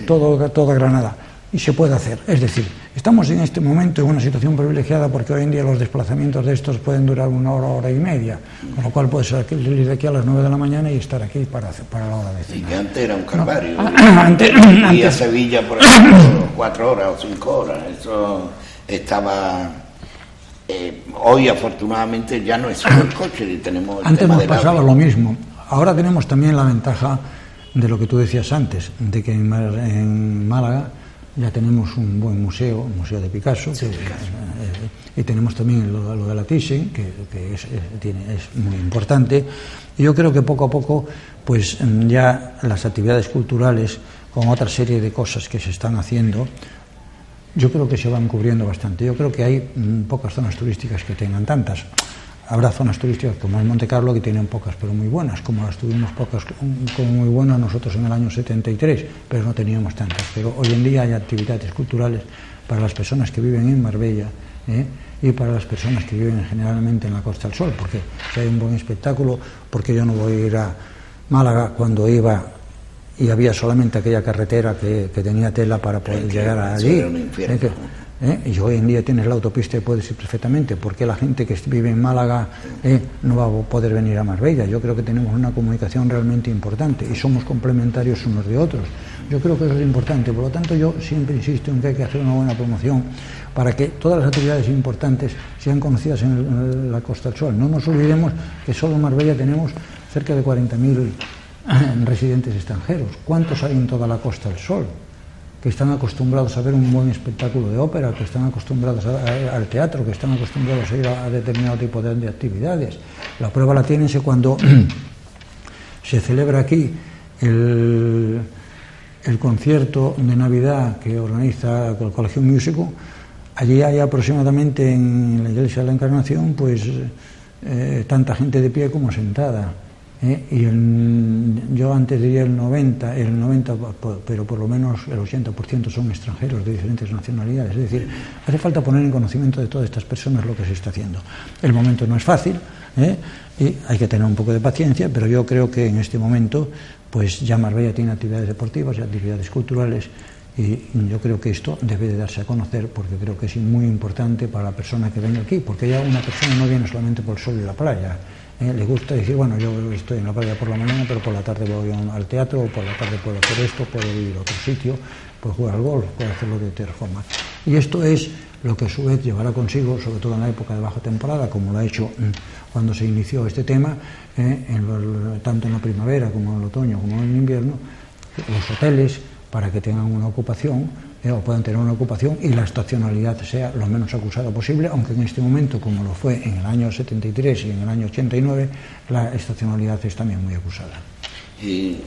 toda Granada. Y se puede hacer. Es decir, estamos en este momento en una situación privilegiada porque hoy en día los desplazamientos de estos pueden durar 1 hora, hora y media, con lo cual puedes salir de aquí a las 9 de la mañana y estar aquí para la hora de cena. Y que antes era un calvario. Antes, y a Sevilla, por ejemplo, 4 horas o 5 horas. Eso estaba... hoy, afortunadamente, ya no es solo el coche. Tenemos el antes tema nos del pasaba auto. lo mismo. Ahora tenemos también la ventaja de lo que tú decías antes, de que en Málaga ya tenemos un buen museo, el Museo de Picasso, y tenemos también lo de la Thyssen, que es muy importante. Y yo creo que poco a poco, pues ya las actividades culturales, con otra serie de cosas que se están haciendo, yo creo que se van cubriendo bastante. Yo creo que hay pocas zonas turísticas que tengan tantas. Habrá zonas turísticas como el Monte Carlo que tienen pocas pero muy buenas, como las tuvimos pocas como muy buenas nosotros en el año 73, pero no teníamos tantas. Pero hoy en día hay actividades culturales para las personas que viven en Marbella y para las personas que viven generalmente en la Costa del Sol, porque si hay un buen espectáculo, porque yo no voy a ir a Málaga cuando iba y había solamente aquella carretera que tenía tela para poder llegar allí. Y hoy en día tienes la autopista y puedes ir perfectamente. ¿Por qué la gente que vive en Málaga no va a poder venir a Marbella? Yo creo que tenemos una comunicación realmente importante y somos complementarios unos de otros. Yo creo que eso es importante. Por lo tanto, yo siempre insisto en que hay que hacer una buena promoción para que todas las actividades importantes sean conocidas en la Costa del Sol. No nos olvidemos que solo en Marbella tenemos cerca de 40.000 residentes extranjeros. ¿Cuántos hay en toda la Costa del Sol? Que están acostumbrados a ver un buen espectáculo de ópera, que están acostumbrados al teatro, que están acostumbrados a ir a determinado tipo de actividades. La prueba la tienen cuando se celebra aquí el concierto de Navidad que organiza el Colegio Músico. Allí hay aproximadamente en la Iglesia de la Encarnación pues tanta gente de pie como sentada. Y yo antes diría el 90, pero por lo menos el 80% son extranjeros de diferentes nacionalidades. Es decir, hace falta poner en conocimiento de todas estas personas lo que se está haciendo. El momento no es fácil, y hay que tener un poco de paciencia, pero yo creo que en este momento pues ya Marbella tiene actividades deportivas y actividades culturales, y yo creo que esto debe de darse a conocer, porque creo que es muy importante para la persona que venga aquí, porque ya una persona no viene solamente por el sol y la playa. Le gusta decir, bueno, yo estoy en la playa por la mañana, pero por la tarde voy al teatro, o por la tarde puedo hacer esto, puedo ir a otro sitio, puedo jugar al golf, puedo hacerlo de otra forma. Y esto es lo que a su vez llevará consigo, sobre todo en la época de baja temporada, como lo ha hecho cuando se inició este tema, tanto en la primavera como en el otoño como en el invierno, los hoteles, para que tengan una ocupación, o puedan tener una ocupación, y la estacionalidad sea lo menos acusada posible, aunque en este momento, como lo fue en el año 73 y en el año 89, la estacionalidad es también muy acusada. Y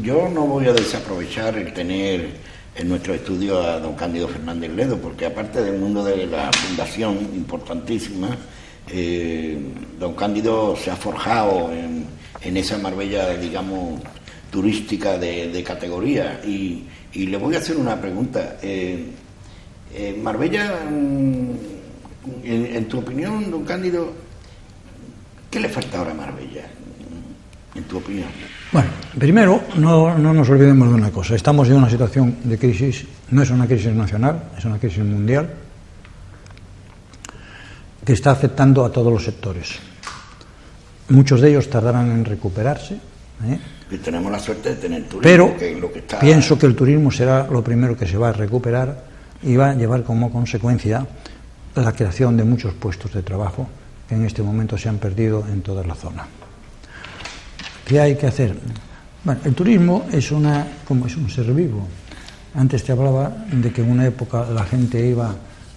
yo no voy a desaprovechar el tener en nuestro estudio a don Cándido Fernández Ledo, porque aparte del mundo de la fundación, importantísima, don Cándido se ha forjado en esa Marbella, digamos, turística de categoría, y le voy a hacer una pregunta. Marbella, en tu opinión, don Cándido, ¿qué le falta ahora a Marbella, en tu opinión? Bueno, primero, no nos olvidemos de una cosa. Estamos en una situación de crisis, no es una crisis nacional, es una crisis mundial, que está afectando a todos los sectores. Muchos de ellos tardarán en recuperarse, Y tenemos la suerte de tener turismo, pero que es lo que está... pienso que el turismo será lo primero que se va a recuperar y va a llevar como consecuencia la creación de muchos puestos de trabajo que en este momento se han perdido en toda la zona. ¿Qué hay que hacer? Bueno, el turismo es un ser vivo. Antes te hablaba de que en una época la gente iba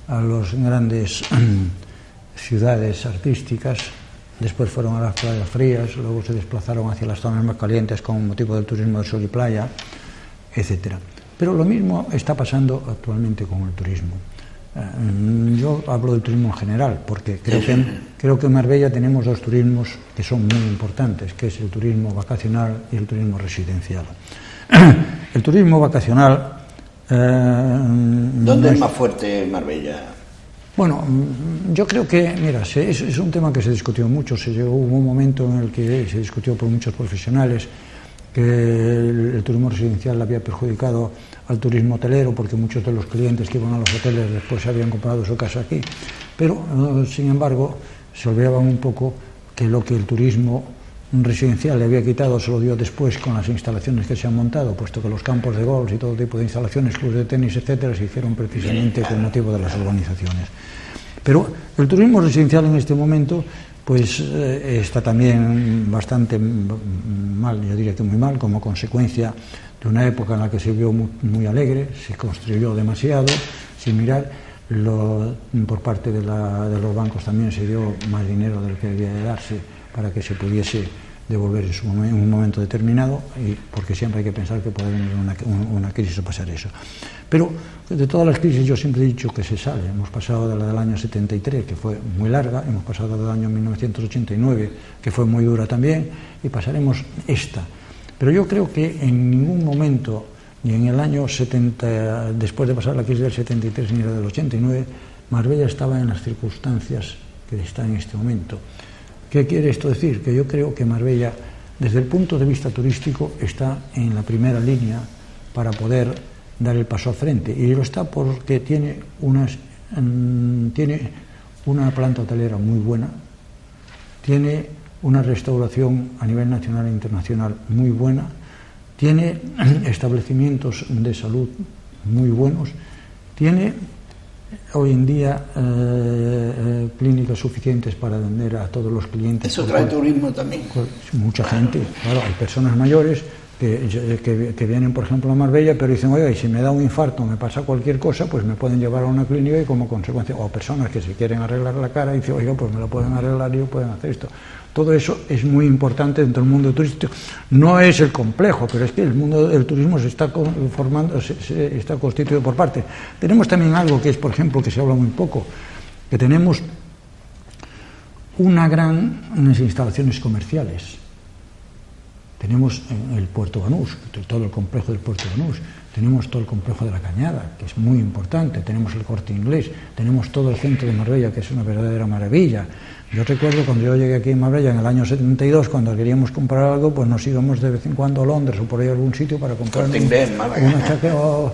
a las grandes ciudades artísticas, después fueron a las playas frías, luego se desplazaron hacia las zonas más calientes con motivo del turismo de sol y playa, etcétera. Pero lo mismo está pasando actualmente con el turismo. Yo hablo del turismo en general, porque creo que en Marbella tenemos dos turismos que son muy importantes, que es el turismo vacacional y el turismo residencial. El turismo vacacional... ¿Dónde es más fuerte Marbella? Bueno, yo creo que, mira, es un tema que se discutió mucho, hubo un momento en el que se discutió por muchos profesionales que el turismo residencial le había perjudicado al turismo hotelero porque muchos de los clientes que iban a los hoteles después habían comprado su casa aquí, pero sin embargo se olvidaban un poco que lo que el turismo residencial le había quitado se lo dio después con las instalaciones que se han montado, puesto que los campos de golf y todo tipo de instalaciones, clubes de tenis, etcétera, se hicieron precisamente con motivo de las urbanizaciones. Pero el turismo residencial en este momento pues está también bastante mal, yo diría que muy mal, como consecuencia de una época en la que se vio muy alegre, se construyó demasiado, sin mirar, por parte de los bancos también se dio más dinero del que debía de darse para que se pudiese devolver en un momento determinado, y porque siempre hay que pensar que puede venir una crisis o pasar eso. Pero de todas las crisis yo siempre he dicho que se sale. Hemos pasado de la del año 73, que fue muy larga, hemos pasado del año 1989, que fue muy dura también, y pasaremos esta. Pero yo creo que en ningún momento, ni en el año 70, después de pasar la crisis del 73 ni la del 89, Marbella estaba en las circunstancias que está en este momento. ¿Qué quiere esto decir? Que yo creo que Marbella, desde el punto de vista turístico, está en la primera línea para poder dar el paso al frente. Y lo está porque tiene una planta hotelera muy buena, tiene una restauración a nivel nacional e internacional muy buena, tiene establecimientos de salud muy buenos, tiene hoy en día clínicas suficientes para atender a todos los clientes. ¿Eso trae turismo también? Mucha gente, claro, hay personas mayores que vienen, por ejemplo, a Marbella, pero dicen, oye, si me da un infarto, me pasa cualquier cosa, pues me pueden llevar a una clínica y como consecuencia, o personas que se quieren arreglar la cara y dicen, oiga, pues me la pueden arreglar y pueden hacer esto. Todo eso es muy importante dentro del mundo turístico. No es el complejo, pero es que el mundo del turismo se está está constituido por partes. Tenemos también algo que es, por ejemplo, que se habla muy poco, que tenemos unas instalaciones comerciales. Tenemos el Puerto Banús, todo el complejo del Puerto Banús, tenemos todo el complejo de la Cañada, que es muy importante, tenemos el Corte Inglés, tenemos todo el centro de Marbella, que es una verdadera maravilla. Yo recuerdo cuando yo llegué aquí en Marbella en el año 72, cuando queríamos comprar algo, pues nos íbamos de vez en cuando a Londres o por ahí a algún sitio para comprar una chaqueta o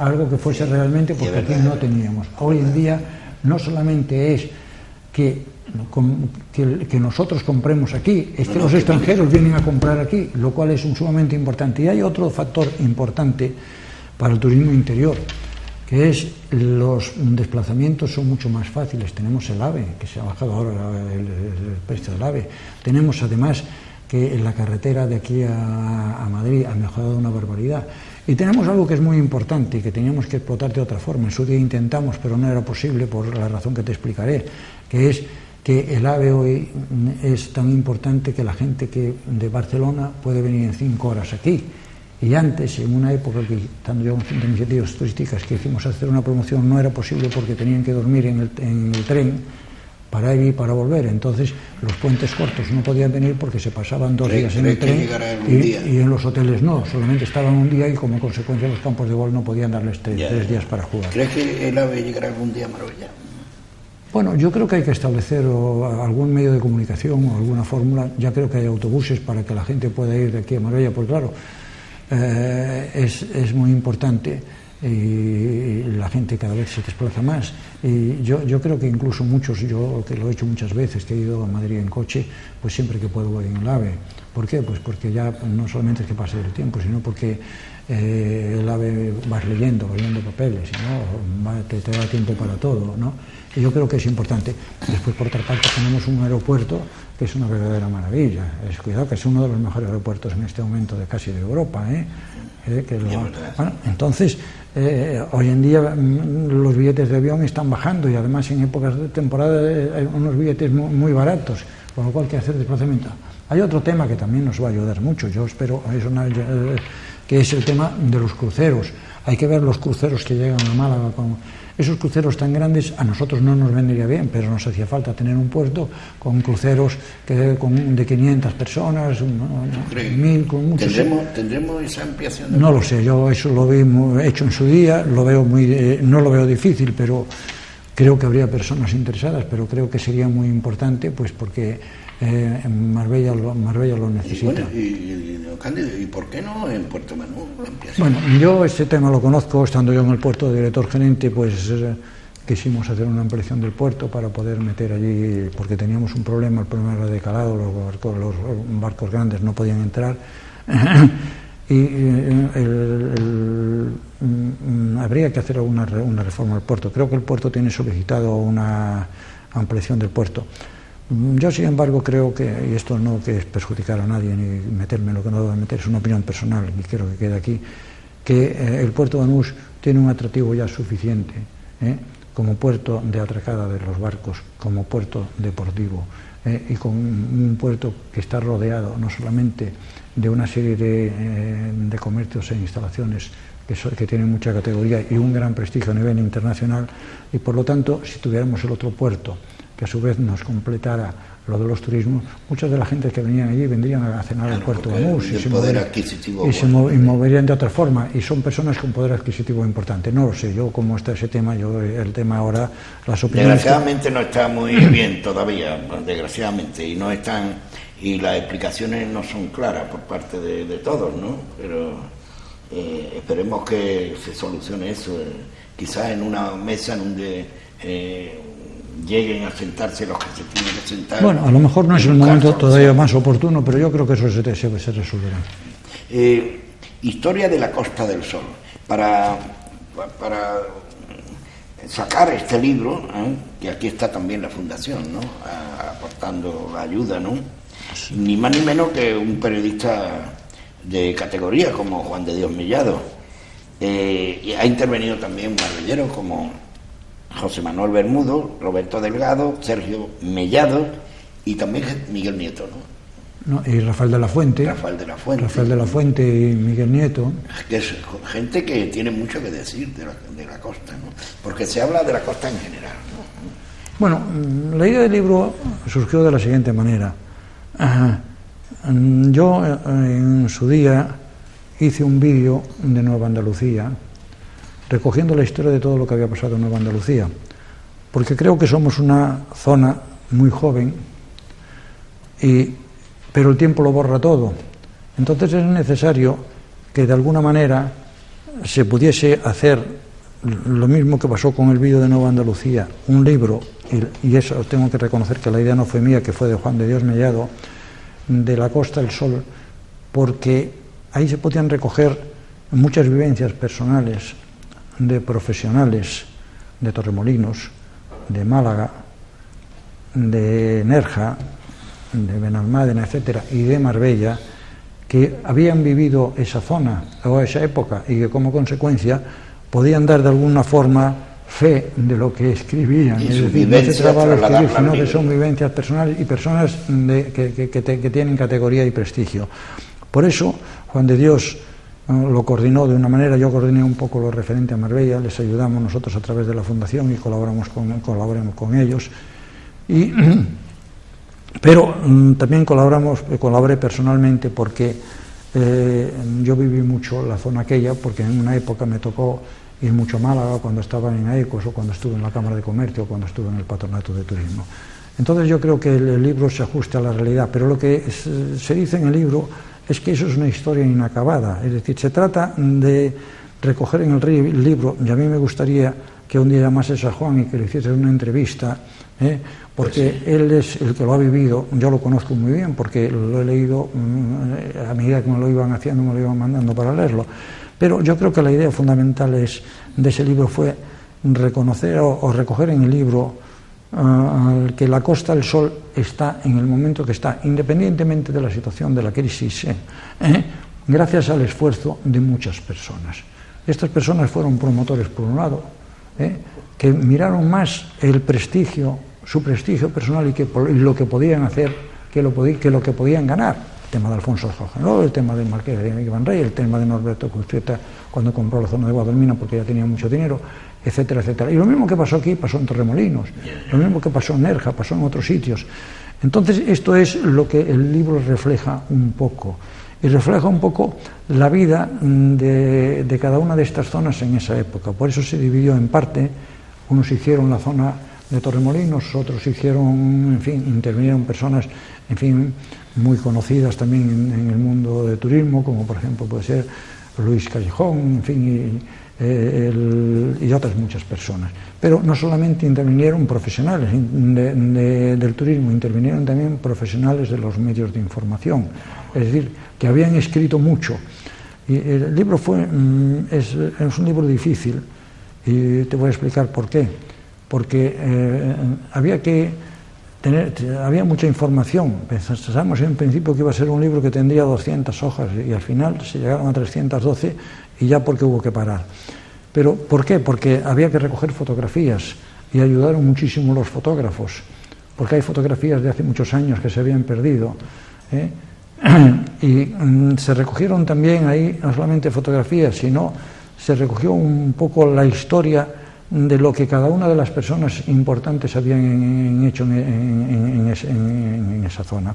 algo que fuese realmente, porque aquí no teníamos. Hoy en día no solamente es que nosotros compremos aquí, es que los extranjeros vienen a comprar aquí, lo cual es sumamente importante. Y hay otro factor importante para el turismo interior, que es los desplazamientos son mucho más fáciles. Tenemos el AVE, que se ha bajado ahora el precio del AVE. Tenemos además que la carretera de aquí a Madrid ha mejorado una barbaridad. Y tenemos algo que es muy importante y que teníamos que explotar de otra forma. En su día intentamos, pero no era posible por la razón que te explicaré, que es que el AVE hoy es tan importante que la gente que de Barcelona puede venir en 5 horas aquí. Y antes, en una época que, estando yo en iniciativas turísticas que hicimos hacer una promoción, no era posible porque tenían que dormir en el tren para ir y para volver. Entonces, los puentes cortos no podían venir porque se pasaban 2 días en el tren y en los hoteles no, solamente estaban un día y como consecuencia los campos de golf no podían darles 3 días para jugar. ¿Crees que el AVE llegará algún día a Marbella? Bueno, yo creo que hay que establecer algún medio de comunicación o alguna fórmula. Ya creo que hay autobuses para que la gente pueda ir de aquí a Marbella, porque claro, es muy importante y la gente cada vez se desplaza más. Y yo creo que incluso muchos, yo que lo he hecho muchas veces, que he ido a Madrid en coche, pues siempre que puedo voy en el AVE. ¿Por qué? Pues porque ya no solamente es que pase el tiempo, sino porque el AVE vas leyendo papeles, ¿no? Te da tiempo para todo, ¿no? Y yo creo que es importante. Después, por otra parte, tenemos un aeropuerto que es una verdadera maravilla. Cuidado, que es uno de los mejores aeropuertos en este momento de casi de Europa, bueno, entonces, hoy en día los billetes de avión están bajando y además en épocas de temporada hay unos billetes muy baratos, con lo cual hay que hacer desplazamiento. Hay otro tema que también nos va a ayudar mucho, yo espero, que es el tema de los cruceros. Hay que ver los cruceros que llegan a Málaga Esos cruceros tan grandes a nosotros no nos vendría bien, pero nos hacía falta tener un puerto con cruceros de 500 personas, 1000, con muchos. ¿Tendremos esa ampliación? No lo sé, yo eso lo vi hecho en su día, no lo veo difícil, pero creo que habría personas interesadas, pero creo que sería muy importante, pues porque Marbella lo necesita. ¿Y por qué no en Puerto Banús la ampliación? Bueno, yo este tema lo conozco, estando yo en el puerto de director gerente, pues quisimos hacer una ampliación del puerto para poder meter allí, porque teníamos un problema, el problema era de calado, los barcos grandes no podían entrar, y habría que hacer una reforma del puerto. Creo que el puerto tiene solicitado una ampliación del puerto. Yo, sin embargo, creo que, y esto no que es perjudicar a nadie ni meterme en lo que no debo meter, es una opinión personal y quiero que quede aquí, que el puerto de Banús tiene un atractivo ya suficiente, como puerto de atracada de los barcos, como puerto deportivo, y con un puerto que está rodeado no solamente de una serie de comercios e instalaciones que tienen mucha categoría y un gran prestigio a nivel internacional, y por lo tanto, si tuviéramos el otro puerto que a su vez nos completara lo de los turismos, muchas de la gente que venían allí vendrían a cenar al puerto de Banús y se moverían de otra forma, y son personas con poder adquisitivo importante. No lo sé, yo cómo está ese tema, el tema ahora, las opiniones... Desgraciadamente no está muy bien todavía, desgraciadamente, y las explicaciones no son claras por parte de todos, ¿no? Pero esperemos que se solucione eso, quizás en una mesa en donde lleguen a sentarse los que se tienen que sentar. Bueno, a lo mejor no es el momento todavía más oportuno, pero yo creo que eso se resolverá. Historia de la Costa del Sol. Para sacar este libro, que aquí está también la Fundación, ¿no? Aportando la ayuda, ¿no? Sí. Ni más ni menos que un periodista de categoría como Juan de Dios Mellado. Y ha intervenido también marvelleros como José Manuel Bermudo, Roberto Delgado, Sergio Mellado y también Miguel Nieto, ¿no? Y Rafael de la Fuente. Rafael de la Fuente y Miguel Nieto. Que es gente que tiene mucho que decir de la costa, ¿no? Porque se habla de la costa en general, ¿no? Bueno, la idea del libro surgió de la siguiente manera. Yo en su día hice un vídeo de Nueva Andalucía recogiendo la historia de todo lo que había pasado en Nueva Andalucía, porque creo que somos una zona muy joven, pero el tiempo lo borra todo. Entonces es necesario que de alguna manera se pudiese hacer lo mismo que pasó con el vídeo de Nueva Andalucía, un libro, y eso tengo que reconocer que la idea no fue mía, que fue de Juan de Dios Mellado, de la Costa del Sol, porque ahí se podían recoger muchas vivencias personales de profesionales de Torremolinos, de Málaga, de Nerja, de Benalmádena, etcétera, y de Marbella, que habían vivido esa zona o esa época y que como consecuencia podían dar de alguna forma fe de lo que escribían. Es decir, no se trataba de escribir, sino que son vivencias personales y personas que tienen categoría y prestigio. Por eso Juan de Dios lo coordinó de una manera, yo coordiné un poco lo referente a Marbella, les ayudamos nosotros a través de la Fundación y colaboramos con ellos, pero también colaboré personalmente porque yo viví mucho la zona aquella, porque en una época me tocó ir mucho a Málaga cuando estaba en AECOS o cuando estuve en la Cámara de Comercio o cuando estuve en el Patronato de Turismo. Entonces yo creo que el libro se ajusta a la realidad, pero lo que se dice en el libro es que eso es una historia inacabada, es decir, se trata de recoger en el libro, y a mí me gustaría que un día llamases a Juan y que le hicieses una entrevista, porque pues sí, él es el que lo ha vivido, yo lo conozco muy bien porque lo he leído a medida que me lo iban haciendo, me lo iban mandando para leerlo, pero yo creo que la idea fundamental de ese libro fue reconocer o recoger en el libro que la Costa del Sol está en el momento que está, independientemente de la situación de la crisis, gracias al esfuerzo de muchas personas. Estas personas fueron promotores, por un lado, que miraron más el prestigio, su prestigio personal y lo que podían hacer que lo que podían ganar. tema de Alfonso Hohenlohe, el tema del Marqués de Iván Rey, el tema de Norberto Custreta cuando compró la zona de Guadalmina porque ya tenía mucho dinero, etcétera, etcétera. Y lo mismo que pasó aquí pasó en Torremolinos, lo mismo que pasó en Nerja, pasó en otros sitios. Entonces esto es lo que el libro refleja un poco, y refleja un poco la vida de cada una de estas zonas en esa época. Por eso se dividió en parte. Unos hicieron la zona de Torremolinos, otros hicieron, en fin, intervinieron personas, en fin, muy conocidas también en el mundo del turismo, como por ejemplo puede ser Luis Callejón, en fin, y otras muchas personas. Pero no solamente intervinieron profesionales del turismo, intervinieron también profesionales de los medios de información, es decir, que habían escrito mucho. Y el libro es un libro difícil, y te voy a explicar por qué. Porque había mucha información. Pensábamos en principio que iba a ser un libro que tendría 200 hojas y al final se llegaron a 312 y ya porque hubo que parar. ¿Pero por qué? Porque había que recoger fotografías y ayudaron muchísimo los fotógrafos, porque hay fotografías de hace muchos años que se habían perdido, y se recogieron también ahí no solamente fotografías, sino se recogió un poco la historia de lo que cada una de las personas importantes habían hecho en esa zona.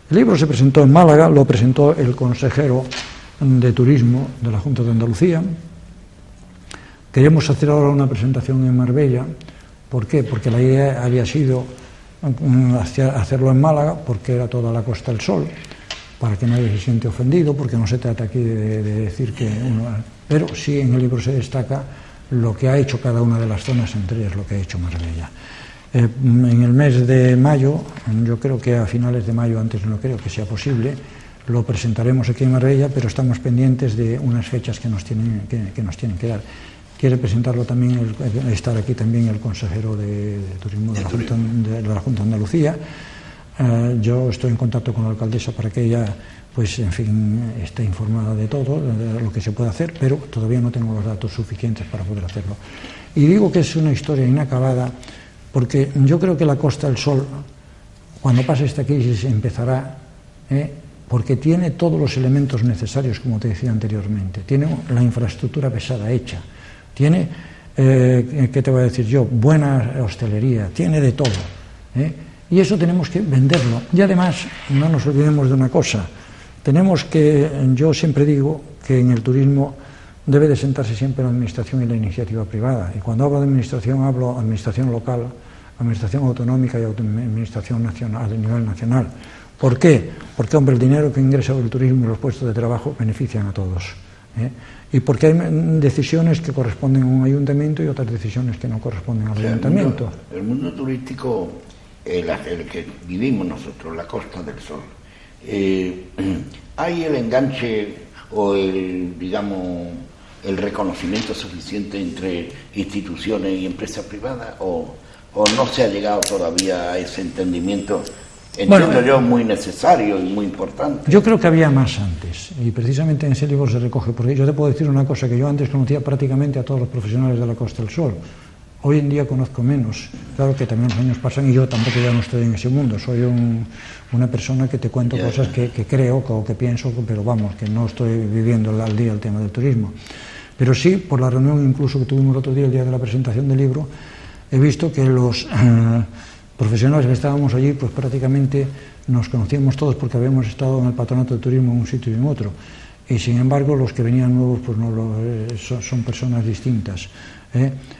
El libro se presentó en Málaga, lo presentó el consejero de Turismo de la Junta de Andalucía. Queremos hacer ahora una presentación en Marbella. ¿Por qué? Porque la idea había sido hacerlo en Málaga, porque era toda la Costa del Sol, para que nadie se siente ofendido, porque no se trata aquí de decir que pero sí en el libro se destaca lo que ha hecho cada una de las zonas, entre ellas lo que ha hecho Marbella. En el mes de mayo, yo creo que a finales de mayo, antes no creo que sea posible, lo presentaremos aquí en Marbella, pero estamos pendientes de unas fechas que nos tienen que dar. Quiere presentarlo también, estar aquí también el consejero de Turismo de la Junta de Andalucía. Yo estoy en contacto con la alcaldesa para que ella, pues en fin, esté informada de todo, de lo que se puede hacer, pero todavía no tengo los datos suficientes para poder hacerlo. Y digo que es una historia inacabada porque yo creo que la Costa del Sol, cuando pase esta crisis, empezará, porque tiene todos los elementos necesarios, como te decía anteriormente. Tiene la infraestructura pesada hecha, tiene, ¿qué te voy a decir yo?, buena hostelería, tiene de todo, y eso tenemos que venderlo. Y además, no nos olvidemos de una cosa, tenemos que, yo siempre digo que en el turismo debe de sentarse siempre la administración y la iniciativa privada, y cuando hablo de administración hablo administración local, administración autonómica y administración nacional, a nivel nacional. ¿Por qué? Porque, hombre, el dinero que ingresa del turismo y los puestos de trabajo benefician a todos, y porque hay decisiones que corresponden a un ayuntamiento y otras decisiones que no corresponden al ayuntamiento. El mundo turístico, el que vivimos nosotros, la Costa del Sol, ¿hay el enganche o el reconocimiento suficiente entre instituciones y empresas privadas o no se ha llegado todavía a ese entendimiento? Entiendo yo muy necesario y muy importante. Yo creo que había más antes, y precisamente en ese libro se recoge, porque yo te puedo decir una cosa, que yo antes conocía prácticamente a todos los profesionales de la Costa del Sol. Hoy en día conozco menos, claro que también los años pasan y yo tampoco ya no estoy en ese mundo, soy una persona que te cuento cosas que creo o que pienso, pero vamos, que no estoy viviendo al día el tema del turismo. Pero sí, por la reunión incluso que tuvimos el otro día, el día de la presentación del libro, he visto que los profesionales que estábamos allí, pues prácticamente nos conocíamos todos porque habíamos estado en el patronato de turismo en un sitio y en otro. Y sin embargo, los que venían nuevos, pues no son personas distintas.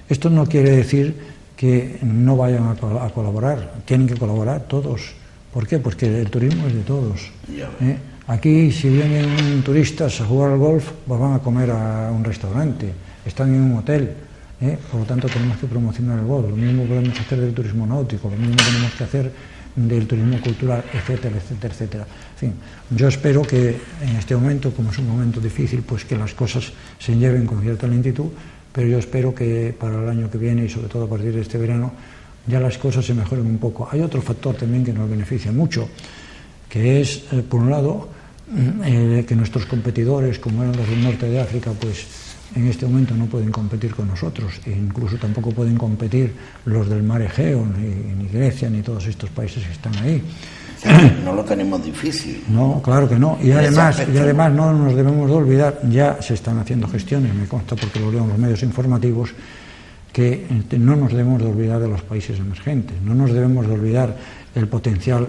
Esto no quiere decir que no vayan a colaborar, tienen que colaborar todos. ¿Por qué? Porque el turismo es de todos. Aquí, si vienen turistas a jugar al golf, pues van a comer a un restaurante, están en un hotel. Por lo tanto, tenemos que promocionar el golf. Lo mismo podemos hacer del turismo náutico, lo mismo tenemos que hacer del turismo cultural, etcétera, etcétera, etcétera. En fin, yo espero que en este momento, como es un momento difícil, pues que las cosas se lleven con cierta lentitud, pero yo espero que para el año que viene y sobre todo a partir de este verano ya las cosas se mejoren un poco. Hay otro factor también que nos beneficia mucho, que es, por un lado, que nuestros competidores, como eran los del norte de África, pues en este momento no pueden competir con nosotros, e incluso tampoco pueden competir los del mar Egeo, ni Grecia, ni todos estos países que están ahí. No lo tenemos difícil. No, claro que no. Y además no nos debemos de olvidar, ya se están haciendo gestiones, me consta porque lo leo en los medios informativos, que no nos debemos de olvidar de los países emergentes, no nos debemos de olvidar el potencial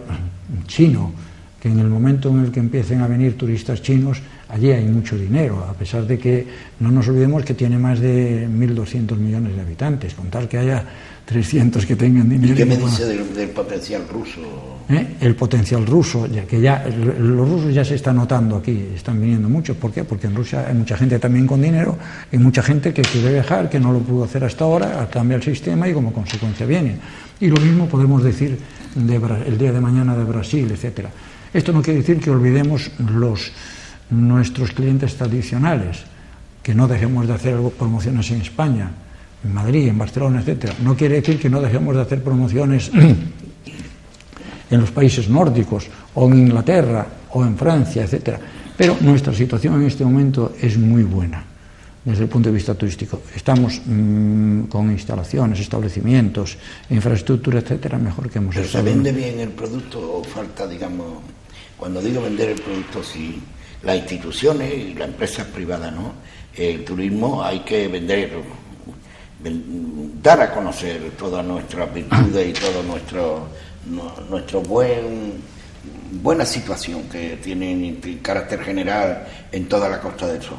chino, que en el momento en el que empiecen a venir turistas chinos, allí hay mucho dinero, a pesar de que no nos olvidemos que tiene más de 1.200 millones de habitantes, con tal que haya 300 que tengan dinero. ¿Y qué me dice del potencial ruso? El potencial ruso, ya que los rusos ya se están notando aquí, están viniendo muchos. ¿Por qué? Porque en Rusia hay mucha gente también con dinero y mucha gente que quiere viajar, que no lo pudo hacer hasta ahora, cambia el sistema y como consecuencia viene. Y lo mismo podemos decir el día de mañana de Brasil, etcétera. Esto no quiere decir que olvidemos nuestros clientes tradicionales, que no dejemos de hacer promociones en España, en Madrid, en Barcelona, etcétera. No quiere decir que no dejemos de hacer promociones en los países nórdicos, o en Inglaterra, o en Francia, etcétera. Pero nuestra situación en este momento es muy buena desde el punto de vista turístico. Estamos con instalaciones, establecimientos, infraestructura, etcétera, mejor que hemos estado. ¿Pero se vende bien el producto o falta, digamos, cuando digo vender el producto, sí, las instituciones y las empresas privadas, ¿no? El turismo hay que vender, dar a conocer todas nuestras virtudes y todo nuestro buena situación que tiene en carácter general en toda la Costa del Sol.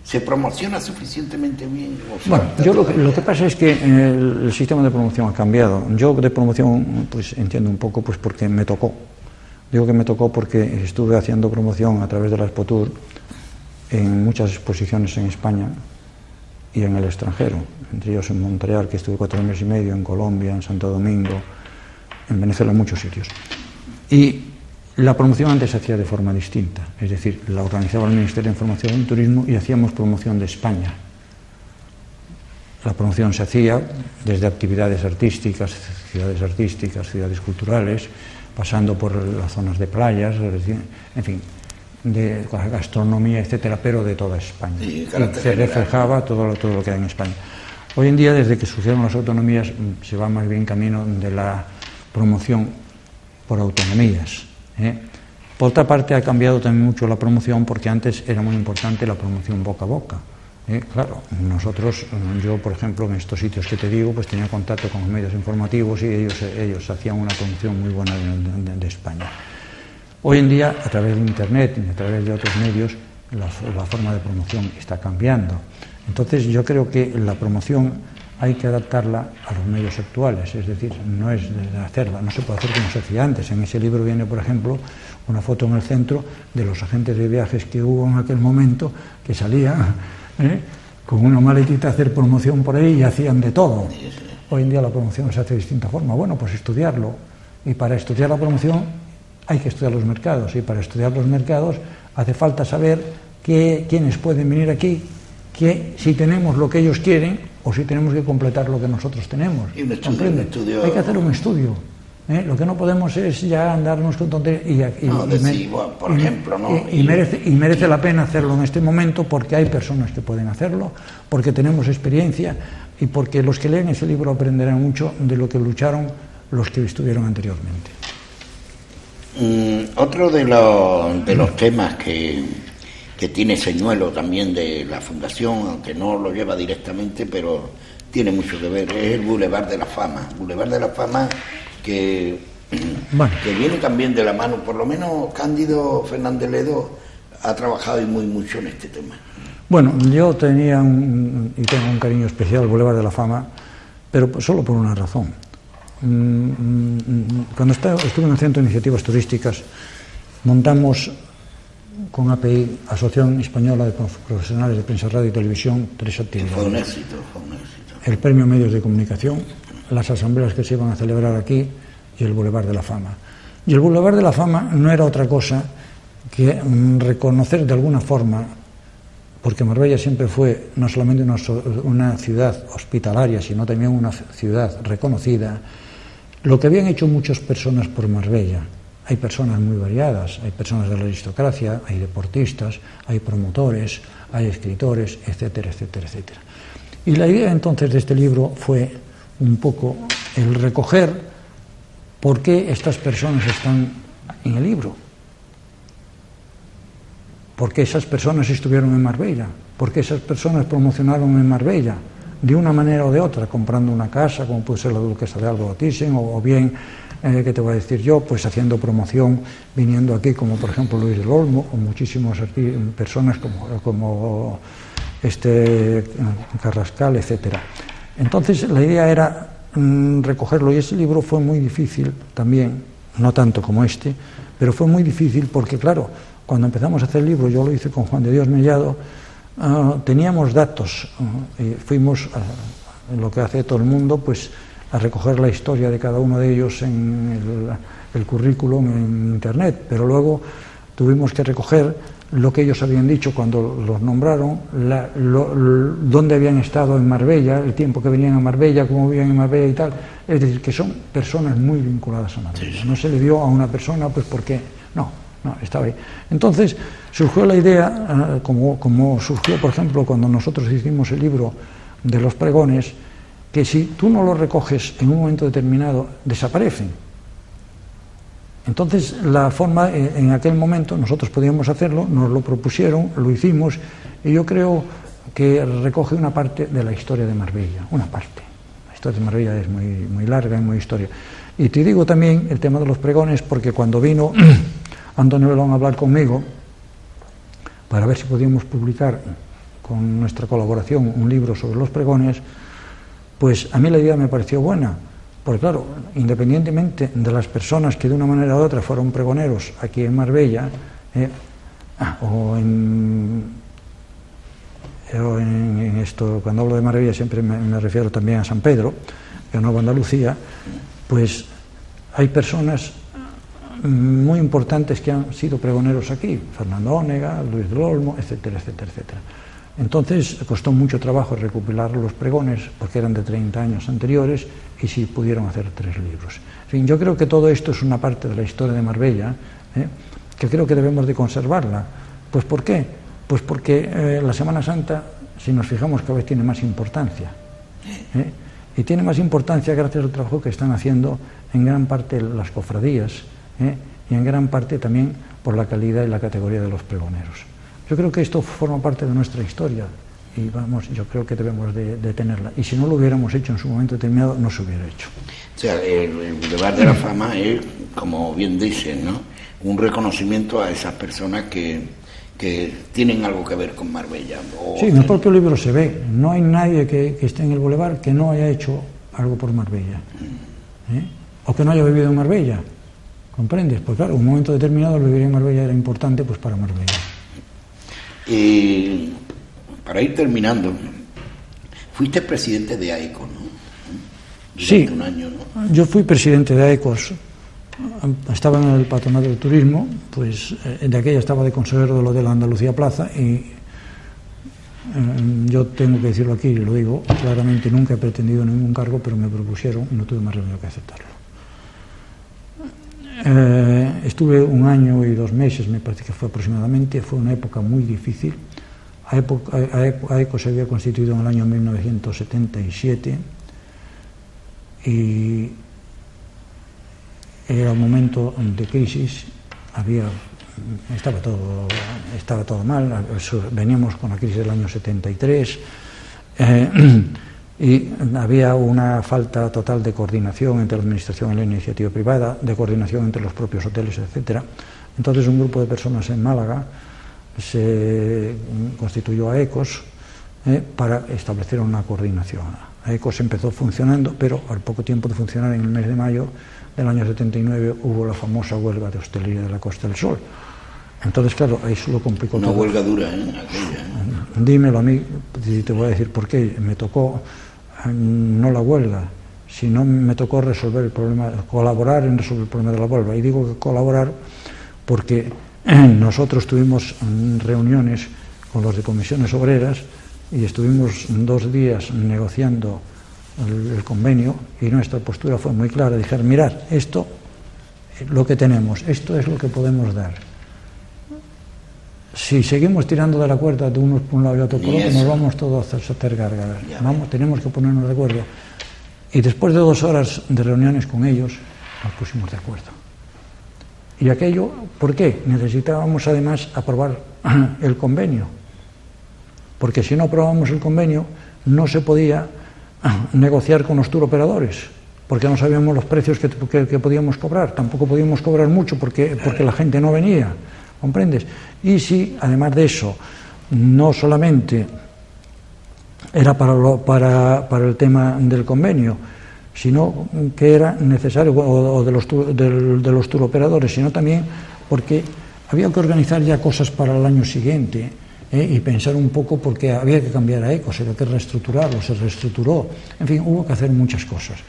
¿Se promociona suficientemente bien? Bueno, yo lo que pasa es que el sistema de promoción ha cambiado. Yo de promoción pues entiendo un poco pues porque me tocó. Digo que me tocó porque estuve haciendo promoción a través de la Expotur en muchas exposiciones en España y en el extranjero, entre ellos en Montreal, que estuve 4 años y medio, en Colombia, en Santo Domingo, en Venezuela, en muchos sitios. Y la promoción antes se hacía de forma distinta, es decir, la organizaba el Ministerio de Información y Turismo y hacíamos promoción de España. La promoción se hacía desde actividades artísticas, ciudades culturales, pasando por las zonas de playas, en fin, de gastronomía, etcétera, pero de toda España. Sí, y se reflejaba todo lo que hay en España. Hoy en día, desde que surgieron las autonomías, se va más bien camino de la promoción por autonomías. Por otra parte, ha cambiado también mucho la promoción, porque antes era muy importante la promoción boca a boca. Claro, yo por ejemplo, en estos sitios que te digo, pues tenía contacto con los medios informativos y ellos hacían una promoción muy buena de España. Hoy en día, a través de Internet y a través de otros medios, la forma de promoción está cambiando. Entonces, yo creo que la promoción hay que adaptarla a los medios actuales, es decir, no es de hacerla, no se puede hacer como se hacía antes. En ese libro viene, por ejemplo, una foto en el centro de los agentes de viajes que hubo en aquel momento, que salían con una maletita a hacer promoción por ahí y hacían de todo. Hoy en día la promoción se hace de distinta forma. Bueno, pues estudiarlo. Y para estudiar la promoción hay que estudiar los mercados. Y para estudiar los mercados hace falta saber quiénes pueden venir aquí, si tenemos lo que ellos quieren o si tenemos que completar lo que nosotros tenemos. Y un estudio. Hay que hacer un estudio. Lo que no podemos es ya andarnos con tonterías. Y merece la pena hacerlo en este momento, porque hay personas que pueden hacerlo, porque tenemos experiencia y porque los que leen ese libro aprenderán mucho de lo que lucharon los que estuvieron anteriormente. Otro de los temas que tiene señuelo también de la Fundación, aunque no lo lleva directamente, pero tiene mucho que ver, es el Boulevard de la Fama. Boulevard de la Fama que viene también de la mano, por lo menos Cándido Fernández Ledo ha trabajado mucho en este tema. Bueno, yo tenía y tengo un cariño especial al Boulevard de la Fama, pero solo por una razón. Cuando estuve en el Centro de Iniciativas Turísticas, montamos con API, Asociación Española de Profesionales de Prensa, Radio y Televisión, 3 actividades. Fue un éxito. El Premio Medios de Comunicación, las asambleas que se iban a celebrar aquí y el Boulevard de la Fama. Y el Boulevard de la Fama no era otra cosa que reconocer de alguna forma, porque Marbella siempre fue no solamente una ciudad hospitalaria, sino también una ciudad reconocida, lo que habían hecho muchas personas por Marbella. Hay personas muy variadas, hay personas de la aristocracia, hay deportistas, hay promotores, hay escritores, etcétera, etcétera, etcétera. Y la idea entonces de este libro fue un poco el recoger ¿por qué estas personas están en el libro? ¿Por qué esas personas estuvieron en Marbella? ¿Por qué esas personas promocionaron en Marbella? De una manera o de otra, comprando una casa, como puede ser la Duquesa de Alba o Thyssen, o bien, ¿qué te voy a decir yo? Pues haciendo promoción, viniendo aquí, como por ejemplo Luis del Olmo, o muchísimas personas como Carrascal, etcétera. Entonces la idea era recogerlo, y ese libro fue muy difícil también, no tanto como este, pero fue muy difícil porque, claro, cuando empezamos a hacer el libro, yo lo hice con Juan de Dios Mellado, teníamos datos, y fuimos, lo que hace todo el mundo, pues a recoger la historia de cada uno de ellos en el currículum en internet, pero luego tuvimos que recoger lo que ellos habían dicho cuando los nombraron, dónde habían estado en Marbella, el tiempo que venían a Marbella, cómo vivían en Marbella y tal. Es decir, que son personas muy vinculadas a Marbella. Sí. No se le dio a una persona, pues porque no, estaba ahí. Entonces surgió la idea, como surgió, por ejemplo, cuando nosotros hicimos el libro de los pregones, que si tú no los recoges en un momento determinado, desaparecen. Entonces, la forma, en aquel momento, nosotros podíamos hacerlo, nos lo propusieron, lo hicimos, y yo creo que recoge una parte de la historia de Marbella, una parte. La historia de Marbella es muy larga y muy historia. Y te digo también el tema de los pregones, porque cuando vino Antonio Belón a hablar conmigo, para ver si podíamos publicar con nuestra colaboración un libro sobre los pregones, pues a mí la idea me pareció buena. Porque claro, independientemente de las personas que de una manera u otra fueron pregoneros aquí en Marbella, o en esto, cuando hablo de Marbella siempre me refiero también a San Pedro, a Nueva Andalucía, pues hay personas muy importantes que han sido pregoneros aquí, Fernando Ónega, Luis del Olmo, etcétera, etcétera, etcétera. Entonces costó mucho trabajo recopilar los pregones, porque eran de 30 años anteriores, y sí pudieron hacer 3 libros. En fin, yo creo que todo esto es una parte de la historia de Marbella, que creo que debemos de conservarla. Pues ¿por qué? Pues porque la Semana Santa, si nos fijamos, cada vez tiene más importancia. Y tiene más importancia gracias al trabajo que están haciendo en gran parte las cofradías, y en gran parte también por la calidad y la categoría de los pregoneros. Yo creo que esto forma parte de nuestra historia y yo creo que debemos de tenerla. Y si no lo hubiéramos hecho en su momento determinado, no se hubiera hecho. O sea, el Boulevard de la Fama es, como bien dicen, ¿no?, un reconocimiento a esas personas que tienen algo que ver con Marbella. Sí, en el propio libro se ve. No hay nadie que esté en el Boulevard que no haya hecho algo por Marbella. O que no haya vivido en Marbella. ¿Comprendes? Pues claro, en un momento determinado el vivir en Marbella era importante pues para Marbella. Y para ir terminando, fuiste presidente de AECOS, ¿no? Sí, un año, ¿no? Yo fui presidente de AECOS, estaba en el Patronato del Turismo, pues de aquella estaba de consejero del Hotel Andalucía Plaza, y yo tengo que decirlo aquí, lo digo claramente, nunca he pretendido ningún cargo, pero me propusieron y no tuve más remedio que aceptarlo. Estuve 1 año y 2 meses, me parece que fue aproximadamente, fue una época muy difícil. AECOS se había constituido en el año 1977 y era un momento de crisis, estaba todo mal, veníamos con la crisis del año 73, y había una falta total de coordinación entre la administración y la iniciativa privada, de coordinación entre los propios hoteles, etcétera. Entonces un grupo de personas en Málaga se constituyó AECOS para establecer una coordinación. AECOS empezó funcionando, pero al poco tiempo de funcionar, en el mes de mayo del año 79, hubo la famosa huelga de hostelería de la Costa del Sol. Entonces, claro, eso lo complicó todo. Una huelga dura, aquella. Dímelo a mí, y te voy a decir por qué. Me tocó no la huelga, sino me tocó resolver el problema, colaborar en resolver el problema de la huelga. Y digo que colaborar porque nosotros tuvimos reuniones con los de comisiones obreras y estuvimos 2 días negociando el convenio, y nuestra postura fue muy clara. Dijeron, mirad, esto es lo que tenemos, esto es lo que podemos dar. Si seguimos tirando de la cuerda de unos por un lado y otro por otro, nos vamos todos a hacer gárgaras. Tenemos que ponernos de acuerdo. Y después de 2 horas de reuniones con ellos, nos pusimos de acuerdo. Y aquello, ¿por qué? Necesitábamos además aprobar el convenio, porque si no aprobábamos el convenio no se podía negociar con los turoperadores, porque no sabíamos los precios que podíamos cobrar, tampoco podíamos cobrar mucho porque la gente no venía, ¿comprendes? Y si además de eso no solamente era para el tema del convenio, sino que era necesario, o de los turoperadores, sino también porque había que organizar ya cosas para el año siguiente, y pensar un poco, porque había que cambiar a ECOS, había que reestructurarlo, se reestructuró, en fin, hubo que hacer muchas cosas.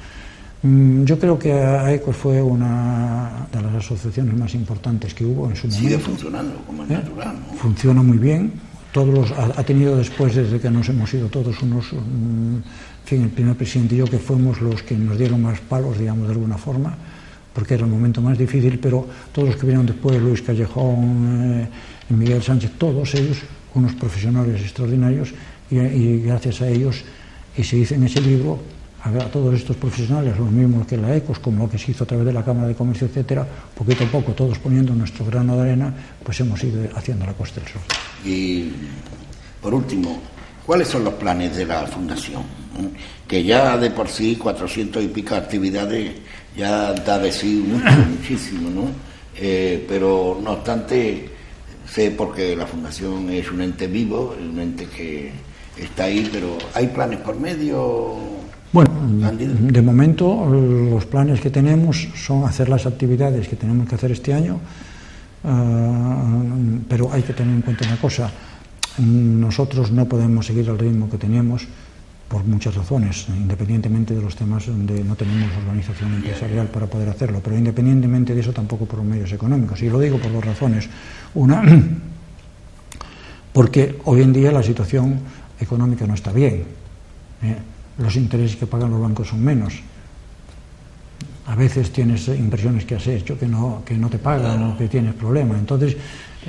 Yo creo que ECOS fue una de las asociaciones más importantes que hubo en su momento. Sigue funcionando, como es natural, ¿no? Funciona muy bien. Ha tenido después, desde que nos hemos ido todos, en fin, el primer presidente y yo, que fuimos los que nos dieron más palos, digamos, de alguna forma, porque era el momento más difícil, pero todos los que vinieron después, Luis Callejón, Miguel Sánchez, todos ellos, unos profesionales extraordinarios, y gracias a ellos, y se dice en ese libro, a todos estos profesionales, los mismos que la ECOS, como lo que se hizo a través de la Cámara de Comercio, etcétera, poquito a poco, todos poniendo nuestro grano de arena, pues hemos ido haciendo la Costa del Sol. Y, por último, ¿cuáles son los planes de la Fundación? Que ya de por sí 400 y pico actividades ya da de sí muchísimo, ¿no? Pero, no obstante, sé porque la Fundación es un ente vivo, un ente que está ahí, pero ¿hay planes por medio? Bueno, de momento los planes que tenemos son hacer las actividades que tenemos que hacer este año, pero hay que tener en cuenta una cosa: nosotros no podemos seguir al ritmo que teníamos por muchas razones, independientemente de los temas donde no tenemos organización empresarial para poder hacerlo, pero independientemente de eso tampoco por los medios económicos, y lo digo por dos razones. Una, porque hoy en día la situación económica no está bien, los intereses que pagan los bancos son menos. A veces tienes inversiones que has hecho que no te pagan, o que tienes problemas. Entonces,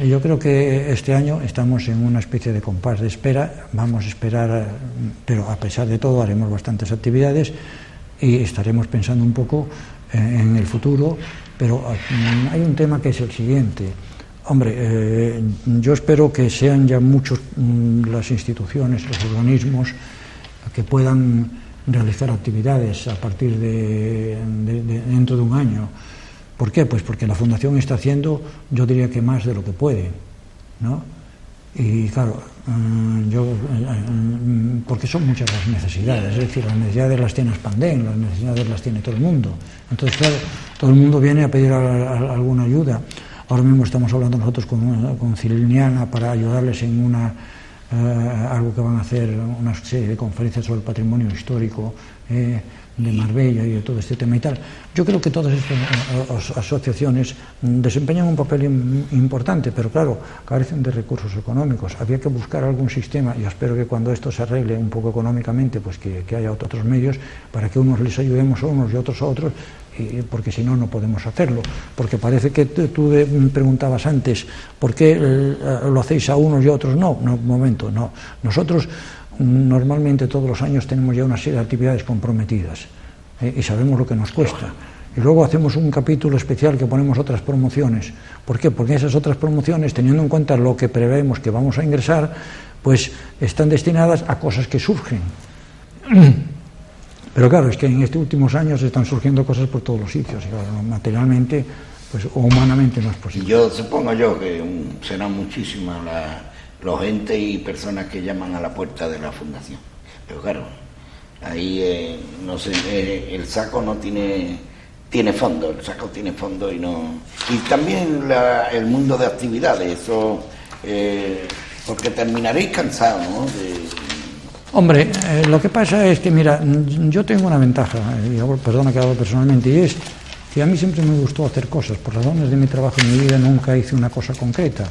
yo creo que este año estamos en una especie de compás de espera. Vamos a esperar, pero a pesar de todo haremos bastantes actividades y estaremos pensando un poco en el futuro. Pero hay un tema que es el siguiente. Hombre, yo espero que sean ya muchos las instituciones, los organismos que puedan realizar actividades a partir de dentro de un año. ¿Por qué? Pues porque la Fundación está haciendo, yo diría que más de lo que puede, ¿no? Y claro, porque son muchas las necesidades, es decir, las necesidades las tiene Spandén, las necesidades las tiene todo el mundo. Entonces, claro, todo el mundo viene a pedir alguna ayuda. Ahora mismo estamos hablando nosotros con Ciliniana para ayudarles en algo que van a hacer, una serie de conferencias sobre el patrimonio histórico de Marbella y de todo este tema y tal. Yo creo que todas estas asociaciones desempeñan un papel importante, pero claro, carecen de recursos económicos. Había que buscar algún sistema, y espero que cuando esto se arregle un poco económicamente, pues que haya otros medios para que unos les ayudemos a unos y otros a otros, porque si no, no podemos hacerlo. Porque parece que tú preguntabas antes, ¿por qué lo hacéis a unos y a otros no? No, un momento, no. Nosotros normalmente todos los años tenemos ya una serie de actividades comprometidas, y sabemos lo que nos cuesta. Y luego hacemos un capítulo especial que ponemos otras promociones. ¿Por qué? Porque esas otras promociones, teniendo en cuenta lo que prevemos que vamos a ingresar, pues están destinadas a cosas que surgen. Pero claro, es que en estos últimos años están surgiendo cosas por todos los sitios, y claro, materialmente pues, o humanamente no es posible. Yo supongo que serán muchísimas los entes y personas que llaman a la puerta de la Fundación. Pero claro, ahí no sé, el saco no tiene fondo, el saco tiene fondo y no. Y también el mundo de actividades, eso, porque terminaréis cansados, ¿no? Hombre, lo que pasa es que, mira, yo tengo una ventaja, perdona que hablo personalmente, y es que a mí siempre me gustó hacer cosas. Por razones de mi trabajo en mi vida nunca hice una cosa concreta.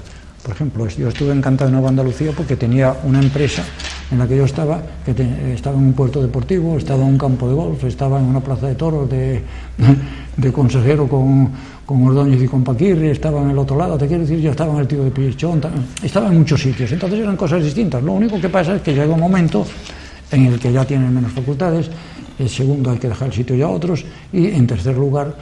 Por ejemplo, yo estuve encantado en Nueva Andalucía porque tenía una empresa en la que yo estaba, estaba en un puerto deportivo, estaba en un campo de golf, estaba en una plaza de toros de consejero con Ordóñez y con Paquirri, estaba en el otro lado, te quiero decir, yo estaba en el Tío de Pichón, estaba en muchos sitios, entonces eran cosas distintas. Lo único que pasa es que llega un momento en el que ya tienen menos facultades, segundo hay que dejar el sitio ya a otros, y en tercer lugar,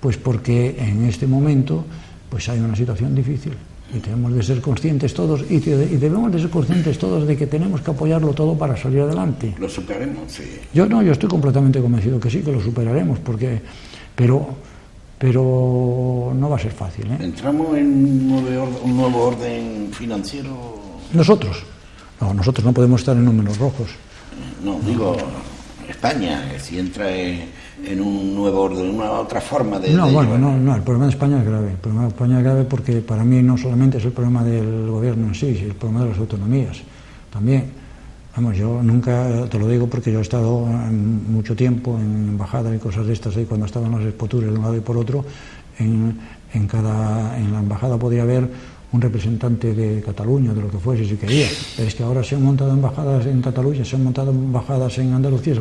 Pues porque en este momento pues hay una situación difícil y tenemos de ser conscientes todos y debemos de ser conscientes todos de que tenemos que apoyarlo todo para salir adelante. ¿Lo superaremos? Sí. Yo estoy completamente convencido que sí, que lo superaremos, pero no va a ser fácil, ¿eh? ¿Entramos en un nuevo orden financiero? Nosotros no podemos estar en números rojos. No, digo España, si entra en un nuevo orden, una otra forma de... No, el problema de España es grave. El problema de España es grave porque para mí no solamente es el problema del gobierno en sí, es el problema de las autonomías también. Vamos, yo nunca, te lo digo porque yo he estado mucho tiempo en embajadas y cosas de estas, ahí cuando estaban las expotures de un lado y por otro, en la embajada podía haber un representante de Cataluña, de lo que fuese, si quería. Pero es que ahora se han montado embajadas en Cataluña, se han montado embajadas en Andalucía,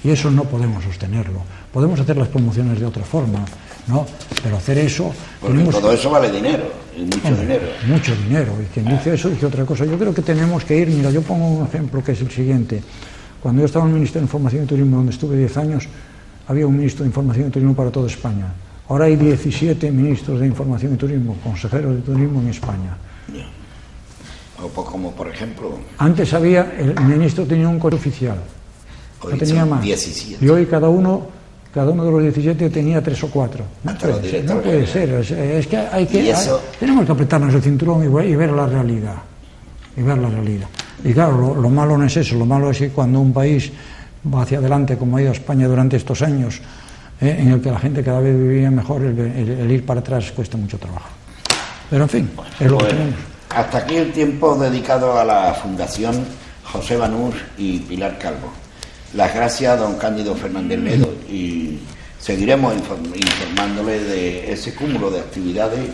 y eso no podemos sostenerlo. Podemos hacer las promociones de otra forma, ¿no? Pero hacer eso... Porque todo eso vale dinero, y mucho dinero. Mucho dinero, y quien dice eso dice otra cosa. Yo creo que tenemos que ir, mira, yo pongo un ejemplo que es el siguiente. Cuando yo estaba en el Ministerio de Información y Turismo, donde estuve 10 años, había un ministro de Información y Turismo para toda España. Ahora hay 17 ministros de Información y Turismo, consejeros de turismo en España. O como por ejemplo... Antes el ministro tenía un correo oficial, no tenía más. 17. Y hoy cada uno de los 17 tenía 3 o 4. No puede ser. Es que tenemos que apretarnos el cinturón y ver la realidad. Y claro, lo malo no es eso, lo malo es que cuando un país va hacia adelante, como ha ido España durante estos años, en el que la gente cada vez vivía mejor, el ir para atrás cuesta mucho trabajo. Pero en fin, es lo que tenemos. Hasta aquí el tiempo dedicado a la Fundación José Banús y Pilar Calvo. Las gracias a don Cándido Fernández Ledo y seguiremos informándole de ese cúmulo de actividades